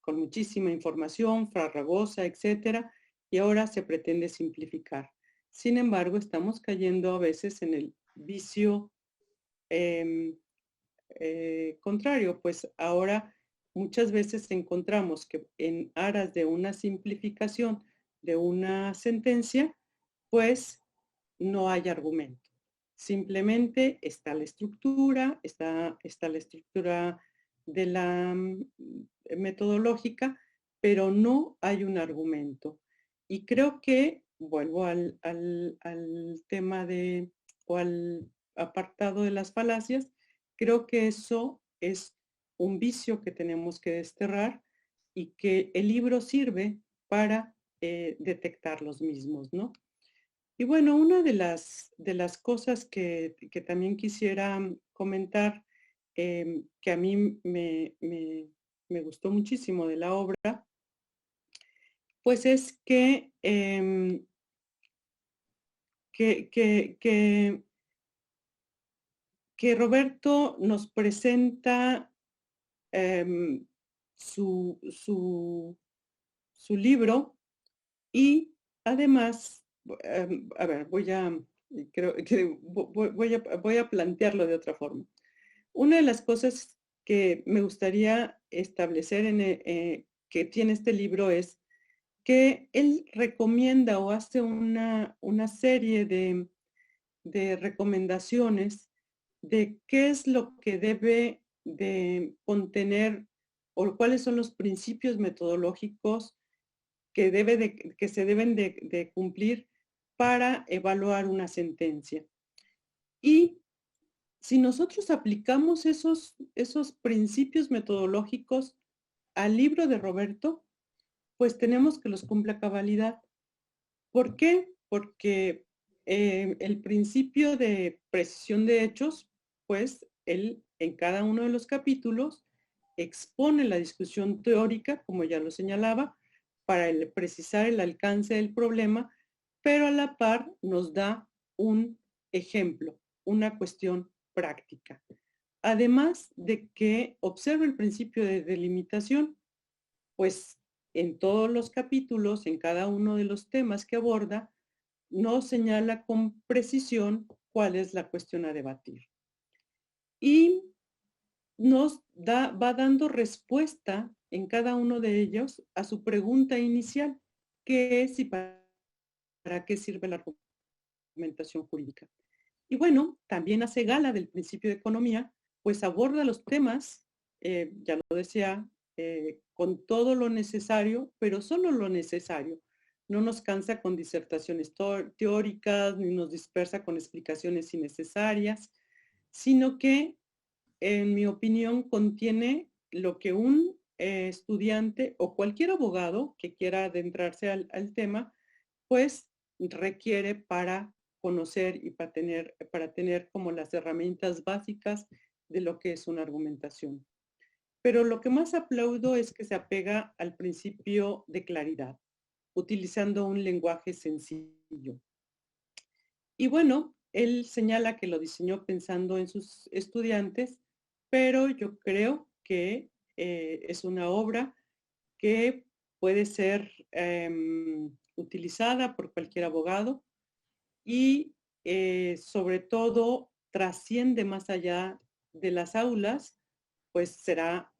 con muchísima información, farragosa, etcétera, y ahora se pretende simplificar. Sin embargo, estamos cayendo a veces en el vicio contrario, pues ahora muchas veces encontramos que en aras de una simplificación de una sentencia, pues no hay argumento. Simplemente está la estructura, está la estructura de la metodológica, pero no hay un argumento. Y creo que, vuelvo al tema o al apartado de las falacias, creo que eso es un vicio que tenemos que desterrar y que el libro sirve para detectar los mismos, ¿no? Y bueno, una de las cosas que también quisiera comentar, que a mí me gustó muchísimo de la obra, pues es que, que, que, que Roberto nos presenta su libro y además, a ver, creo que voy a plantearlo de otra forma. Una de las cosas que me gustaría establecer que tiene este libro es que él recomienda o hace una serie de recomendaciones de qué es lo que debe de contener o cuáles son los principios metodológicos que se deben de cumplir para evaluar una sentencia. Y si nosotros aplicamos esos principios metodológicos al libro de Roberto, pues tenemos que los cumpla a cabalidad. ¿Por qué? Porque el principio de precisión de hechos, pues él en cada uno de los capítulos expone la discusión teórica, como ya lo señalaba, para precisar el alcance del problema, pero a la par nos da un ejemplo, una cuestión práctica. Además de que observa el principio de delimitación, pues en todos los capítulos, en cada uno de los temas que aborda, nos señala con precisión cuál es la cuestión a debatir. Y va dando respuesta en cada uno de ellos a su pregunta inicial, que es y para qué sirve la argumentación jurídica. Y bueno, también hace gala del principio de economía, pues aborda los temas, ya lo decía, con todo lo necesario, pero solo lo necesario. No nos cansa con disertaciones teóricas, ni nos dispersa con explicaciones innecesarias, sino que, en mi opinión, contiene lo que un estudiante o cualquier abogado que quiera adentrarse al tema, pues requiere para conocer y para tener como las herramientas básicas de lo que es una argumentación. Pero lo que más aplaudo es que se apega al principio de claridad, utilizando un lenguaje sencillo. Y bueno, él señala que lo diseñó pensando en sus estudiantes, pero yo creo que es una obra que puede ser utilizada por cualquier abogado y sobre todo trasciende más allá de las aulas, pues será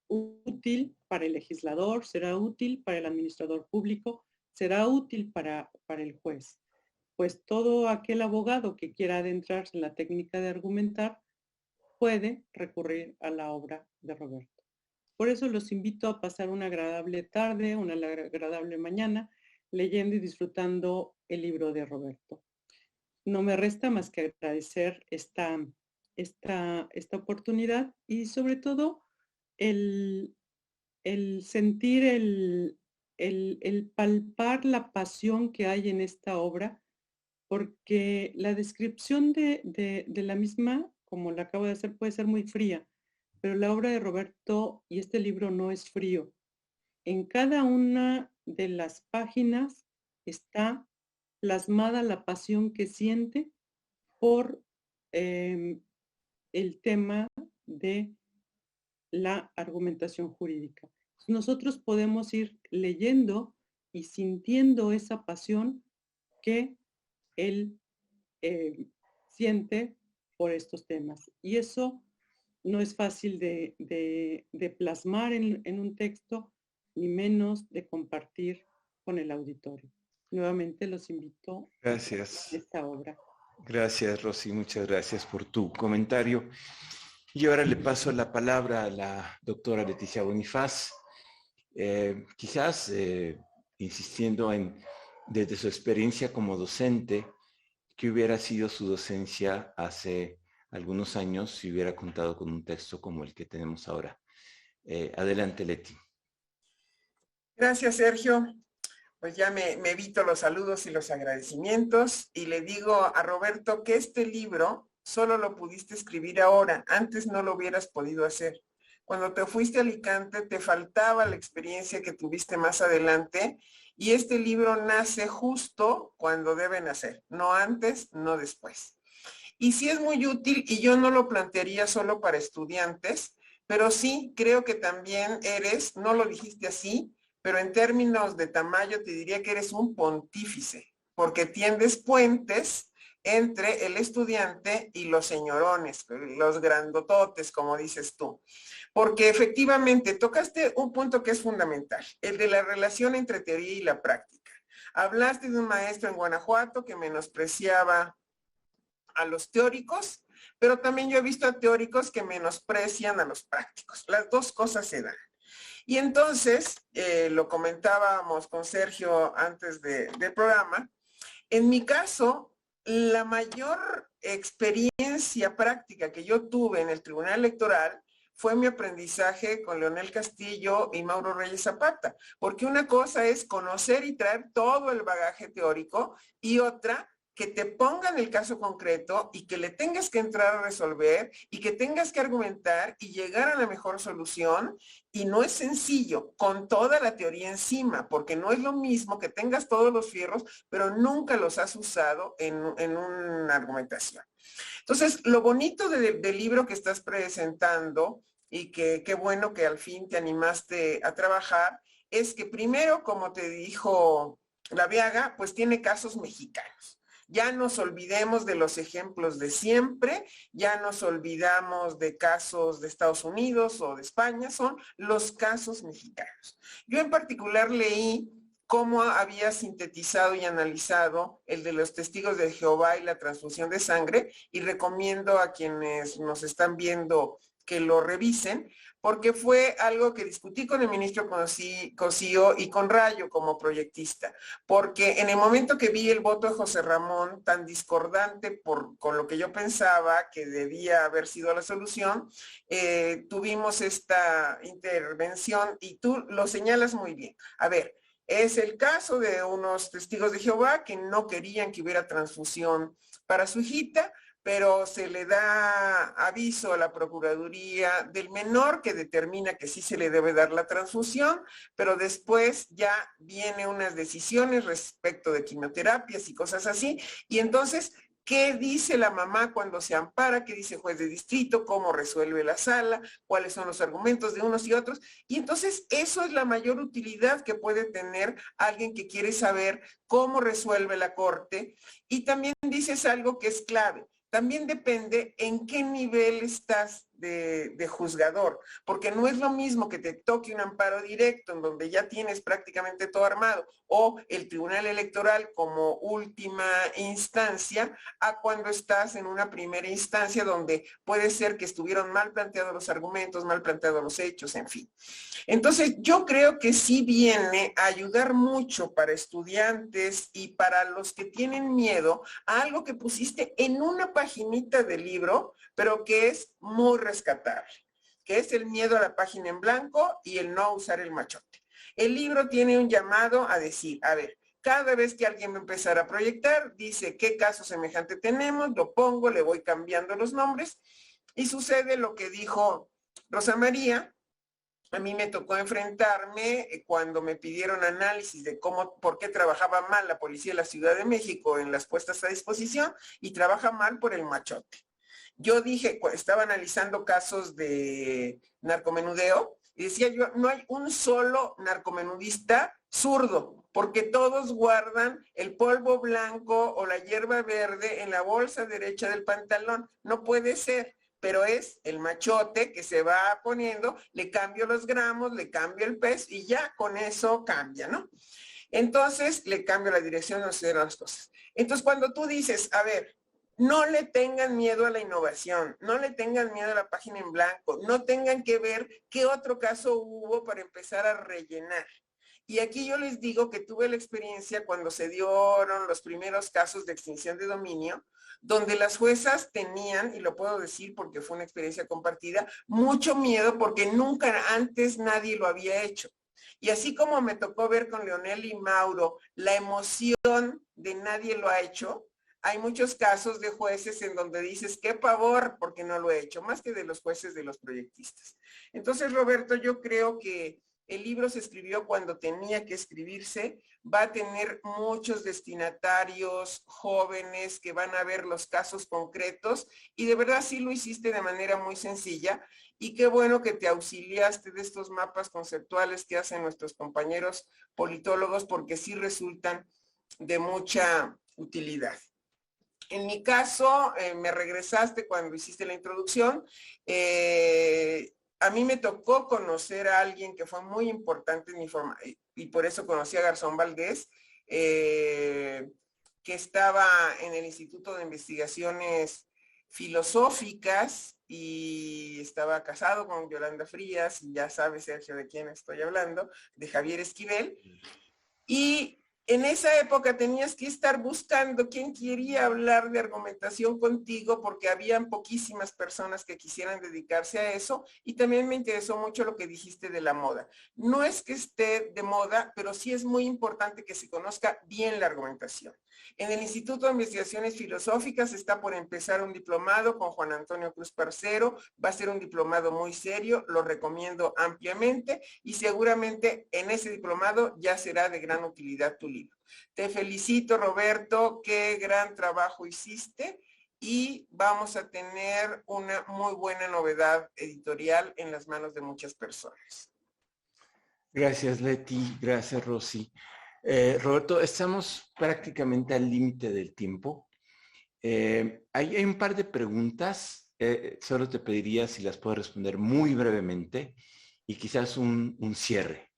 útil para el legislador, será útil para el administrador público, será útil para el juez. Pues todo aquel abogado que quiera adentrarse en la técnica de argumentar puede recurrir a la obra de Roberto. Por eso los invito a pasar una agradable tarde, una agradable mañana, leyendo y disfrutando el libro de Roberto. no me resta más que agradecer esta oportunidad y sobre todo el sentir, el palpar la pasión que hay en esta obra, porque la descripción de la misma, como la acabo de hacer, puede ser muy fría, pero la obra de Roberto y este libro no es frío. En cada una de las páginas está plasmada la pasión que siente por el tema de la argumentación jurídica. Nosotros podemos ir leyendo y sintiendo esa pasión que él siente por estos temas. Y eso no es fácil de plasmar en un texto, ni menos de compartir con el auditorio. Nuevamente los invito a esta obra. Gracias, Rosy, muchas gracias por tu comentario. Y ahora le paso la palabra a la doctora Leticia Bonifaz, quizás insistiendo desde su experiencia como docente, que hubiera sido su docencia hace algunos años si hubiera contado con un texto como el que tenemos ahora. Adelante, Leti. Gracias, Sergio. Pues ya me evito los saludos y los agradecimientos y le digo a Roberto que este libro solo lo pudiste escribir ahora, antes no lo hubieras podido hacer. Cuando te fuiste a Alicante te faltaba la experiencia que tuviste más adelante y este libro nace justo cuando debe nacer, no antes, no después. Y sí es muy útil y yo no lo plantearía solo para estudiantes, pero sí creo que también eres, no lo dijiste así, pero en términos de tamaño te diría que eres un pontífice, porque tiendes puentes entre el estudiante y los señorones, los grandototes, como dices tú. Porque efectivamente tocaste un punto que es fundamental, el de la relación entre teoría y la práctica. Hablaste de un maestro en Guanajuato que menospreciaba a los teóricos, pero también yo he visto a teóricos que menosprecian a los prácticos. Las dos cosas se dan. Y entonces, lo comentábamos con Sergio antes del programa, en mi caso, la mayor experiencia práctica que yo tuve en el Tribunal Electoral fue mi aprendizaje con Leonel Castillo y Mauro Reyes Zapata, porque una cosa es conocer y traer todo el bagaje teórico y otra que te pongan el caso concreto y que le tengas que entrar a resolver y que tengas que argumentar y llegar a la mejor solución. Y no es sencillo, con toda la teoría encima, porque no es lo mismo que tengas todos los fierros, pero nunca los has usado en una argumentación. Entonces, lo bonito del libro que estás presentando y que qué bueno que al fin te animaste a trabajar, es que primero, como te dijo Laviaga, pues tiene casos mexicanos. Ya nos olvidemos de los ejemplos de siempre, ya nos olvidamos de casos de Estados Unidos o de España, son los casos mexicanos. Yo en particular leí cómo había sintetizado y analizado el de los testigos de Jehová y la transfusión de sangre, y recomiendo a quienes nos están viendo que lo revisen, porque fue algo que discutí con el ministro Cosío y con Rayo como proyectista, porque en el momento que vi el voto de José Ramón tan discordante con lo que yo pensaba que debía haber sido la solución, tuvimos esta intervención y tú lo señalas muy bien. A ver, es el caso de unos testigos de Jehová que no querían que hubiera transfusión para su hijita, pero se le da aviso a la Procuraduría del menor que determina que sí se le debe dar la transfusión, pero después ya vienen unas decisiones respecto de quimioterapias y cosas así, y entonces, ¿qué dice la mamá cuando se ampara? ¿Qué dice el juez de distrito? ¿Cómo resuelve la sala? ¿Cuáles son los argumentos de unos y otros? Y entonces eso es la mayor utilidad que puede tener alguien que quiere saber cómo resuelve la corte. Y también dices algo que es clave. También depende en qué nivel estás de juzgador, porque no es lo mismo que te toque un amparo directo en donde ya tienes prácticamente todo armado, o el Tribunal Electoral como última instancia, a cuando estás en una primera instancia donde puede ser que estuvieron mal planteados los argumentos, mal planteados los hechos, en fin. Entonces, yo creo que sí viene a ayudar mucho para estudiantes y para los que tienen miedo a algo que pusiste en una paginita del libro, pero que es muy rescatable, que es el miedo a la página en blanco y el no usar el machote. El libro tiene un llamado a decir, a ver, cada vez que alguien va a empezar a proyectar, dice qué caso semejante tenemos, lo pongo, le voy cambiando los nombres y sucede lo que dijo Rosa María. A mí me tocó enfrentarme cuando me pidieron análisis de por qué trabajaba mal la policía de la Ciudad de México en las puestas a disposición y trabaja mal por el machote. Yo dije, estaba analizando casos de narcomenudeo y decía yo, no hay un solo narcomenudista zurdo, porque todos guardan el polvo blanco o la hierba verde en la bolsa derecha del pantalón. No puede ser. Pero es el machote que se va poniendo, le cambio los gramos, le cambio el peso y ya con eso cambia, ¿no? Entonces le cambio la dirección, no sé, las cosas. Entonces cuando tú dices, a ver, no le tengan miedo a la innovación, no le tengan miedo a la página en blanco, no tengan que ver qué otro caso hubo para empezar a rellenar. Y aquí yo les digo que tuve la experiencia cuando se dieron los primeros casos de extinción de dominio, donde las juezas tenían, y lo puedo decir porque fue una experiencia compartida, mucho miedo porque nunca antes nadie lo había hecho. Y así como me tocó ver con Leonel y Mauro la emoción de nadie lo ha hecho, hay muchos casos de jueces en donde dices, qué pavor porque no lo he hecho, más que de los jueces de los proyectistas. Entonces, Roberto, yo creo que el libro se escribió cuando tenía que escribirse, va a tener muchos destinatarios jóvenes que van a ver los casos concretos y de verdad sí lo hiciste de manera muy sencilla y qué bueno que te auxiliaste de estos mapas conceptuales que hacen nuestros compañeros politólogos porque sí resultan de mucha utilidad. En mi caso, me regresaste cuando hiciste la introducción, a mí me tocó conocer a alguien que fue muy importante en mi formación, y por eso conocí a Garzón Valdés, que estaba en el Instituto de Investigaciones Filosóficas y estaba casado con Yolanda Frías, y ya sabes, Sergio, de quién estoy hablando, de Javier Esquivel. Y en esa época tenías que estar buscando quién quería hablar de argumentación contigo porque habían poquísimas personas que quisieran dedicarse a eso y también me interesó mucho lo que dijiste de la moda. No es que esté de moda, pero sí es muy importante que se conozca bien la argumentación. En el Instituto de Investigaciones Filosóficas está por empezar un diplomado con Juan Antonio Cruz Parcero, va a ser un diplomado muy serio, lo recomiendo ampliamente y seguramente en ese diplomado ya será de gran utilidad tu libro. Te felicito, Roberto, qué gran trabajo hiciste y vamos a tener una muy buena novedad editorial en las manos de muchas personas. Gracias, Leti. Gracias, Rosy. Roberto, estamos prácticamente al límite del tiempo. Hay un par de preguntas. Solo te pediría si las puedes responder muy brevemente y quizás un cierre.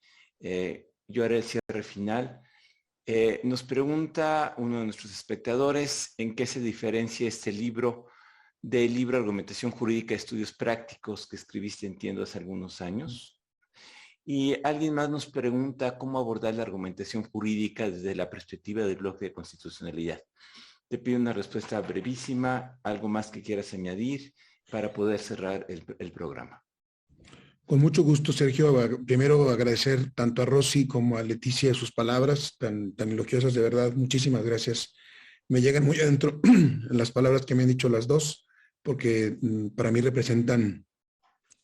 Yo haré el cierre final. Nos pregunta uno de nuestros espectadores en qué se diferencia este libro del libro Argumentación Jurídica de Estudios Prácticos que escribiste, entiendo, hace algunos años. Y alguien más nos pregunta cómo abordar la argumentación jurídica desde la perspectiva del bloque de constitucionalidad. Te pido una respuesta brevísima, algo más que quieras añadir para poder cerrar el programa. Con mucho gusto, Sergio. Primero agradecer tanto a Rosy como a Leticia sus palabras tan elogiosas, de verdad. Muchísimas gracias. Me llegan muy adentro las palabras que me han dicho las dos, porque para mí representan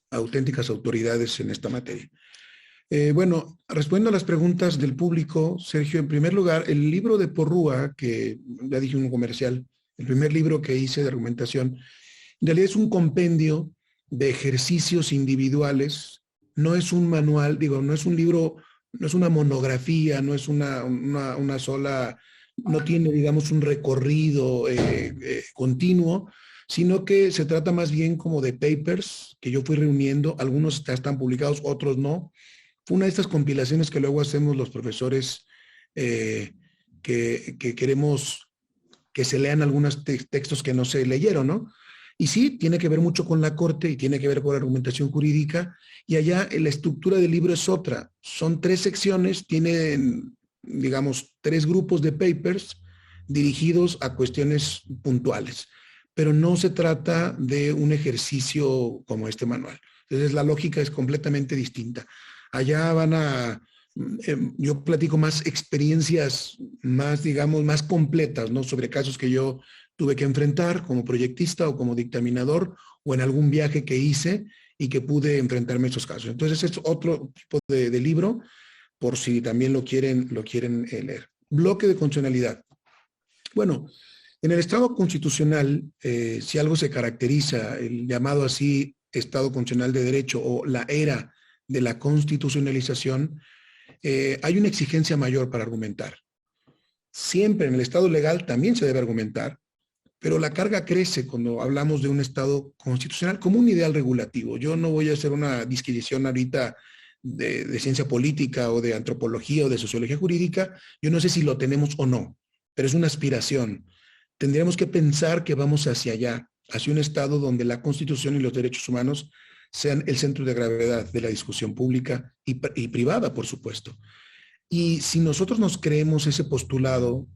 auténticas autoridades en esta materia. Bueno, respondiendo a las preguntas del público, Sergio, en primer lugar, el libro de Porrúa, que ya dije un comercial, el primer libro que hice de argumentación, en realidad es un compendio de ejercicios individuales, no es un manual, digo, no es un libro, no es una monografía, no es una sola, no tiene, digamos, un recorrido continuo, sino que se trata más bien como de papers que yo fui reuniendo, algunos ya están publicados, otros no. Fue una de estas compilaciones que luego hacemos los profesores que queremos que se lean algunos textos que no se leyeron, ¿no? Y sí, tiene que ver mucho con la Corte y tiene que ver con la argumentación jurídica. Y allá la estructura del libro es otra. Son 3 secciones, tienen, digamos, 3 grupos de papers dirigidos a cuestiones puntuales. Pero no se trata de un ejercicio como este manual. Entonces la lógica es completamente distinta. Allá van a yo platico más experiencias más, digamos, más completas, ¿no? Sobre casos que yo tuve que enfrentar como proyectista o como dictaminador o en algún viaje que hice y que pude enfrentarme a esos casos. Entonces es otro tipo de libro por si también lo quieren leer. Bloque de constitucionalidad. Bueno, en el Estado constitucional, si algo se caracteriza, el llamado así Estado constitucional de derecho o la era de la constitucionalización, hay una exigencia mayor para argumentar. Siempre en el Estado legal también se debe argumentar, pero la carga crece cuando hablamos de un Estado constitucional como un ideal regulativo. Yo no voy a hacer una disquisición ahorita de ciencia política o de antropología o de sociología jurídica. Yo no sé si lo tenemos o no, pero es una aspiración. Tendríamos que pensar que vamos hacia allá, hacia un Estado donde la Constitución y los derechos humanos sean el centro de gravedad de la discusión pública y privada, por supuesto. Y si nosotros nos creemos ese postulado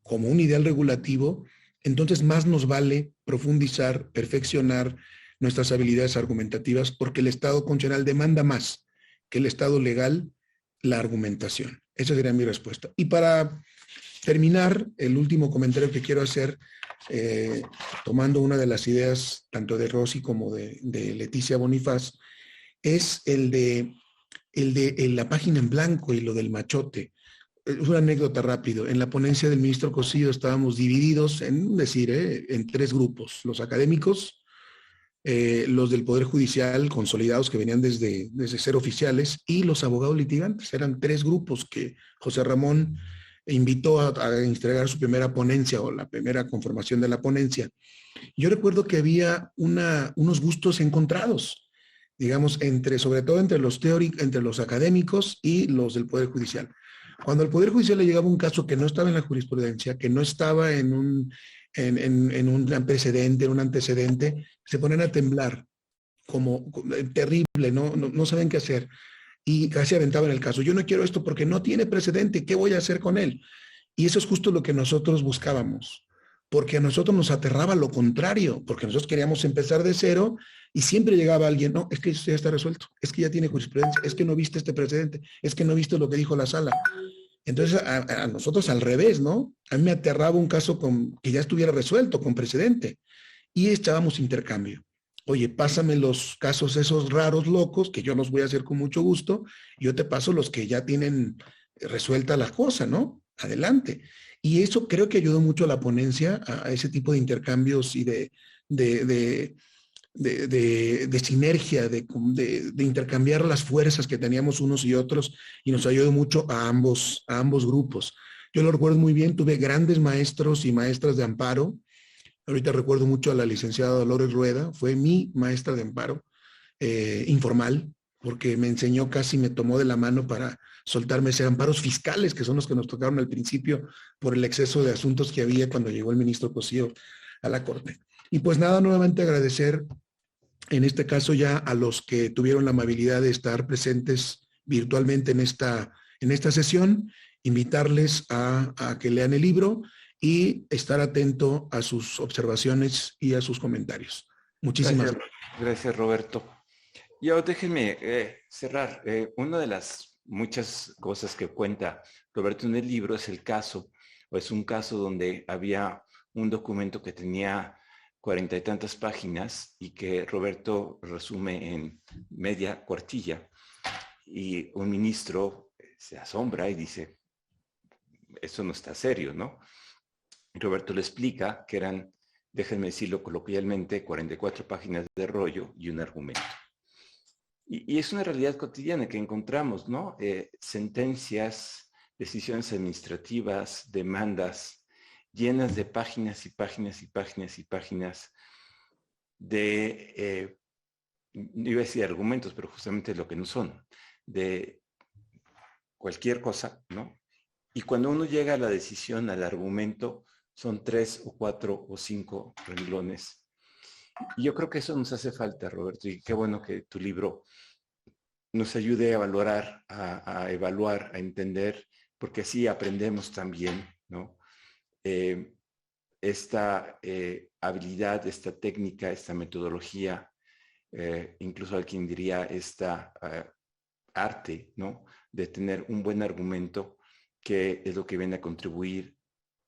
como un ideal regulativo, entonces más nos vale profundizar, perfeccionar nuestras habilidades argumentativas, porque el Estado constitucional demanda más que el Estado legal la argumentación. Esa sería mi respuesta. Y para terminar, el último comentario que quiero hacer, tomando una de las ideas tanto de Rossi como de Leticia Bonifaz, es el de la página en blanco y lo del machote. Es una anécdota rápido. En la ponencia del ministro Cosío estábamos divididos en 3 grupos. Los académicos, los del Poder Judicial consolidados que venían desde ser oficiales y los abogados litigantes. Eran 3 grupos que José Ramón invitó a entregar su primera ponencia o la primera conformación de la ponencia. Yo recuerdo que había unos gustos encontrados, digamos, sobre todo entre los teóricos, entre los académicos y los del Poder Judicial. Cuando al Poder Judicial le llegaba un caso que no estaba en la jurisprudencia, que no estaba en un antecedente, se ponen a temblar como terrible, no saben qué hacer. Y casi aventaban el caso. Yo no quiero esto porque no tiene precedente. ¿Qué voy a hacer con él? Y eso es justo lo que nosotros buscábamos, porque a nosotros nos aterraba lo contrario, porque nosotros queríamos empezar de cero y siempre llegaba alguien, no, es que eso ya está resuelto, es que ya tiene jurisprudencia, es que no viste este precedente, es que no viste lo que dijo la sala. Entonces a nosotros al revés, ¿no? A mí me aterraba un caso que ya estuviera resuelto, con precedente, y echábamos intercambio. Oye, pásame los casos esos raros, locos, que yo los voy a hacer con mucho gusto, y yo te paso los que ya tienen resuelta la cosa, ¿no? Adelante. Y eso creo que ayudó mucho a la ponencia, a ese tipo de intercambios y de sinergia, de intercambiar las fuerzas que teníamos unos y otros, y nos ayudó mucho a ambos grupos. Yo lo recuerdo muy bien, tuve grandes maestros y maestras de amparo. Ahorita recuerdo mucho a la licenciada Dolores Rueda, fue mi maestra de amparo informal, porque me enseñó, casi me tomó de la mano para soltarme ese amparos fiscales, que son los que nos tocaron al principio por el exceso de asuntos que había cuando llegó el ministro Cosío a la Corte. Y pues nada, nuevamente agradecer en este caso ya a los que tuvieron la amabilidad de estar presentes virtualmente en esta sesión, invitarles a que lean el libro y estar atento a sus observaciones y a sus comentarios. Muchísimas gracias. Gracias, Roberto. Yo déjenme cerrar. Una de las muchas cosas que cuenta Roberto en el libro es un caso donde había un documento que tenía 40 y tantas páginas y que Roberto resume en media cuartilla. Y un ministro se asombra y dice, esto no está serio, ¿no? Y Roberto le explica que eran, déjenme decirlo coloquialmente, 44 páginas de rollo y un argumento. Y es una realidad cotidiana que encontramos, ¿no? Sentencias, decisiones administrativas, demandas llenas de páginas y páginas y páginas y páginas de, iba a decir argumentos, pero justamente lo que no son, de cualquier cosa, ¿no? Y cuando uno llega a la decisión, al argumento, son 3 o 4 o 5 renglones. Y yo creo que eso nos hace falta, Roberto, y qué bueno que tu libro nos ayude a valorar, a evaluar, a entender, porque así aprendemos también, ¿no? Esta habilidad, esta técnica, esta metodología, incluso alguien diría esta arte, ¿no? De tener un buen argumento, que es lo que viene a contribuir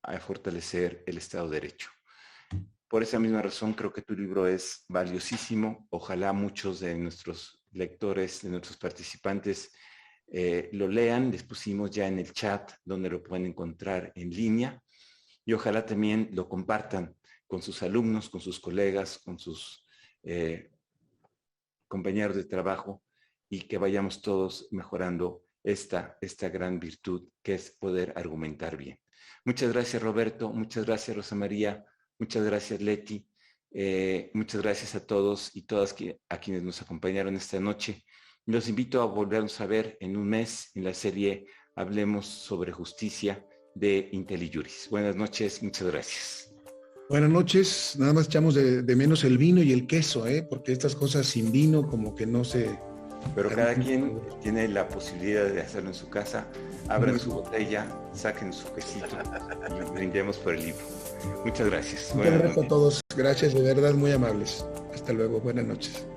a fortalecer el Estado de Derecho. Por esa misma razón creo que tu libro es valiosísimo. Ojalá muchos de nuestros lectores, de nuestros participantes, lo lean. Les pusimos ya en el chat donde lo pueden encontrar en línea. Y ojalá también lo compartan con sus alumnos, con sus colegas, con sus compañeros de trabajo, y que vayamos todos mejorando esta gran virtud que es poder argumentar bien. Muchas gracias, Roberto. Muchas gracias, Rosa María. Muchas gracias, Leti. Muchas gracias a todos y todas a quienes nos acompañaron esta noche. Los invito a volvernos a ver en un mes en la serie Hablemos sobre Justicia de IntelliJuris. Buenas noches, muchas gracias. Buenas noches, nada más echamos de menos el vino y el queso, porque estas cosas sin vino como que no se... Pero cada quien tiene la posibilidad de hacerlo en su casa. Abran su botella, saquen su quesito y brindemos por el libro. Muchas gracias. Muchas gracias a todos, gracias, de verdad, muy amables. Hasta luego, buenas noches.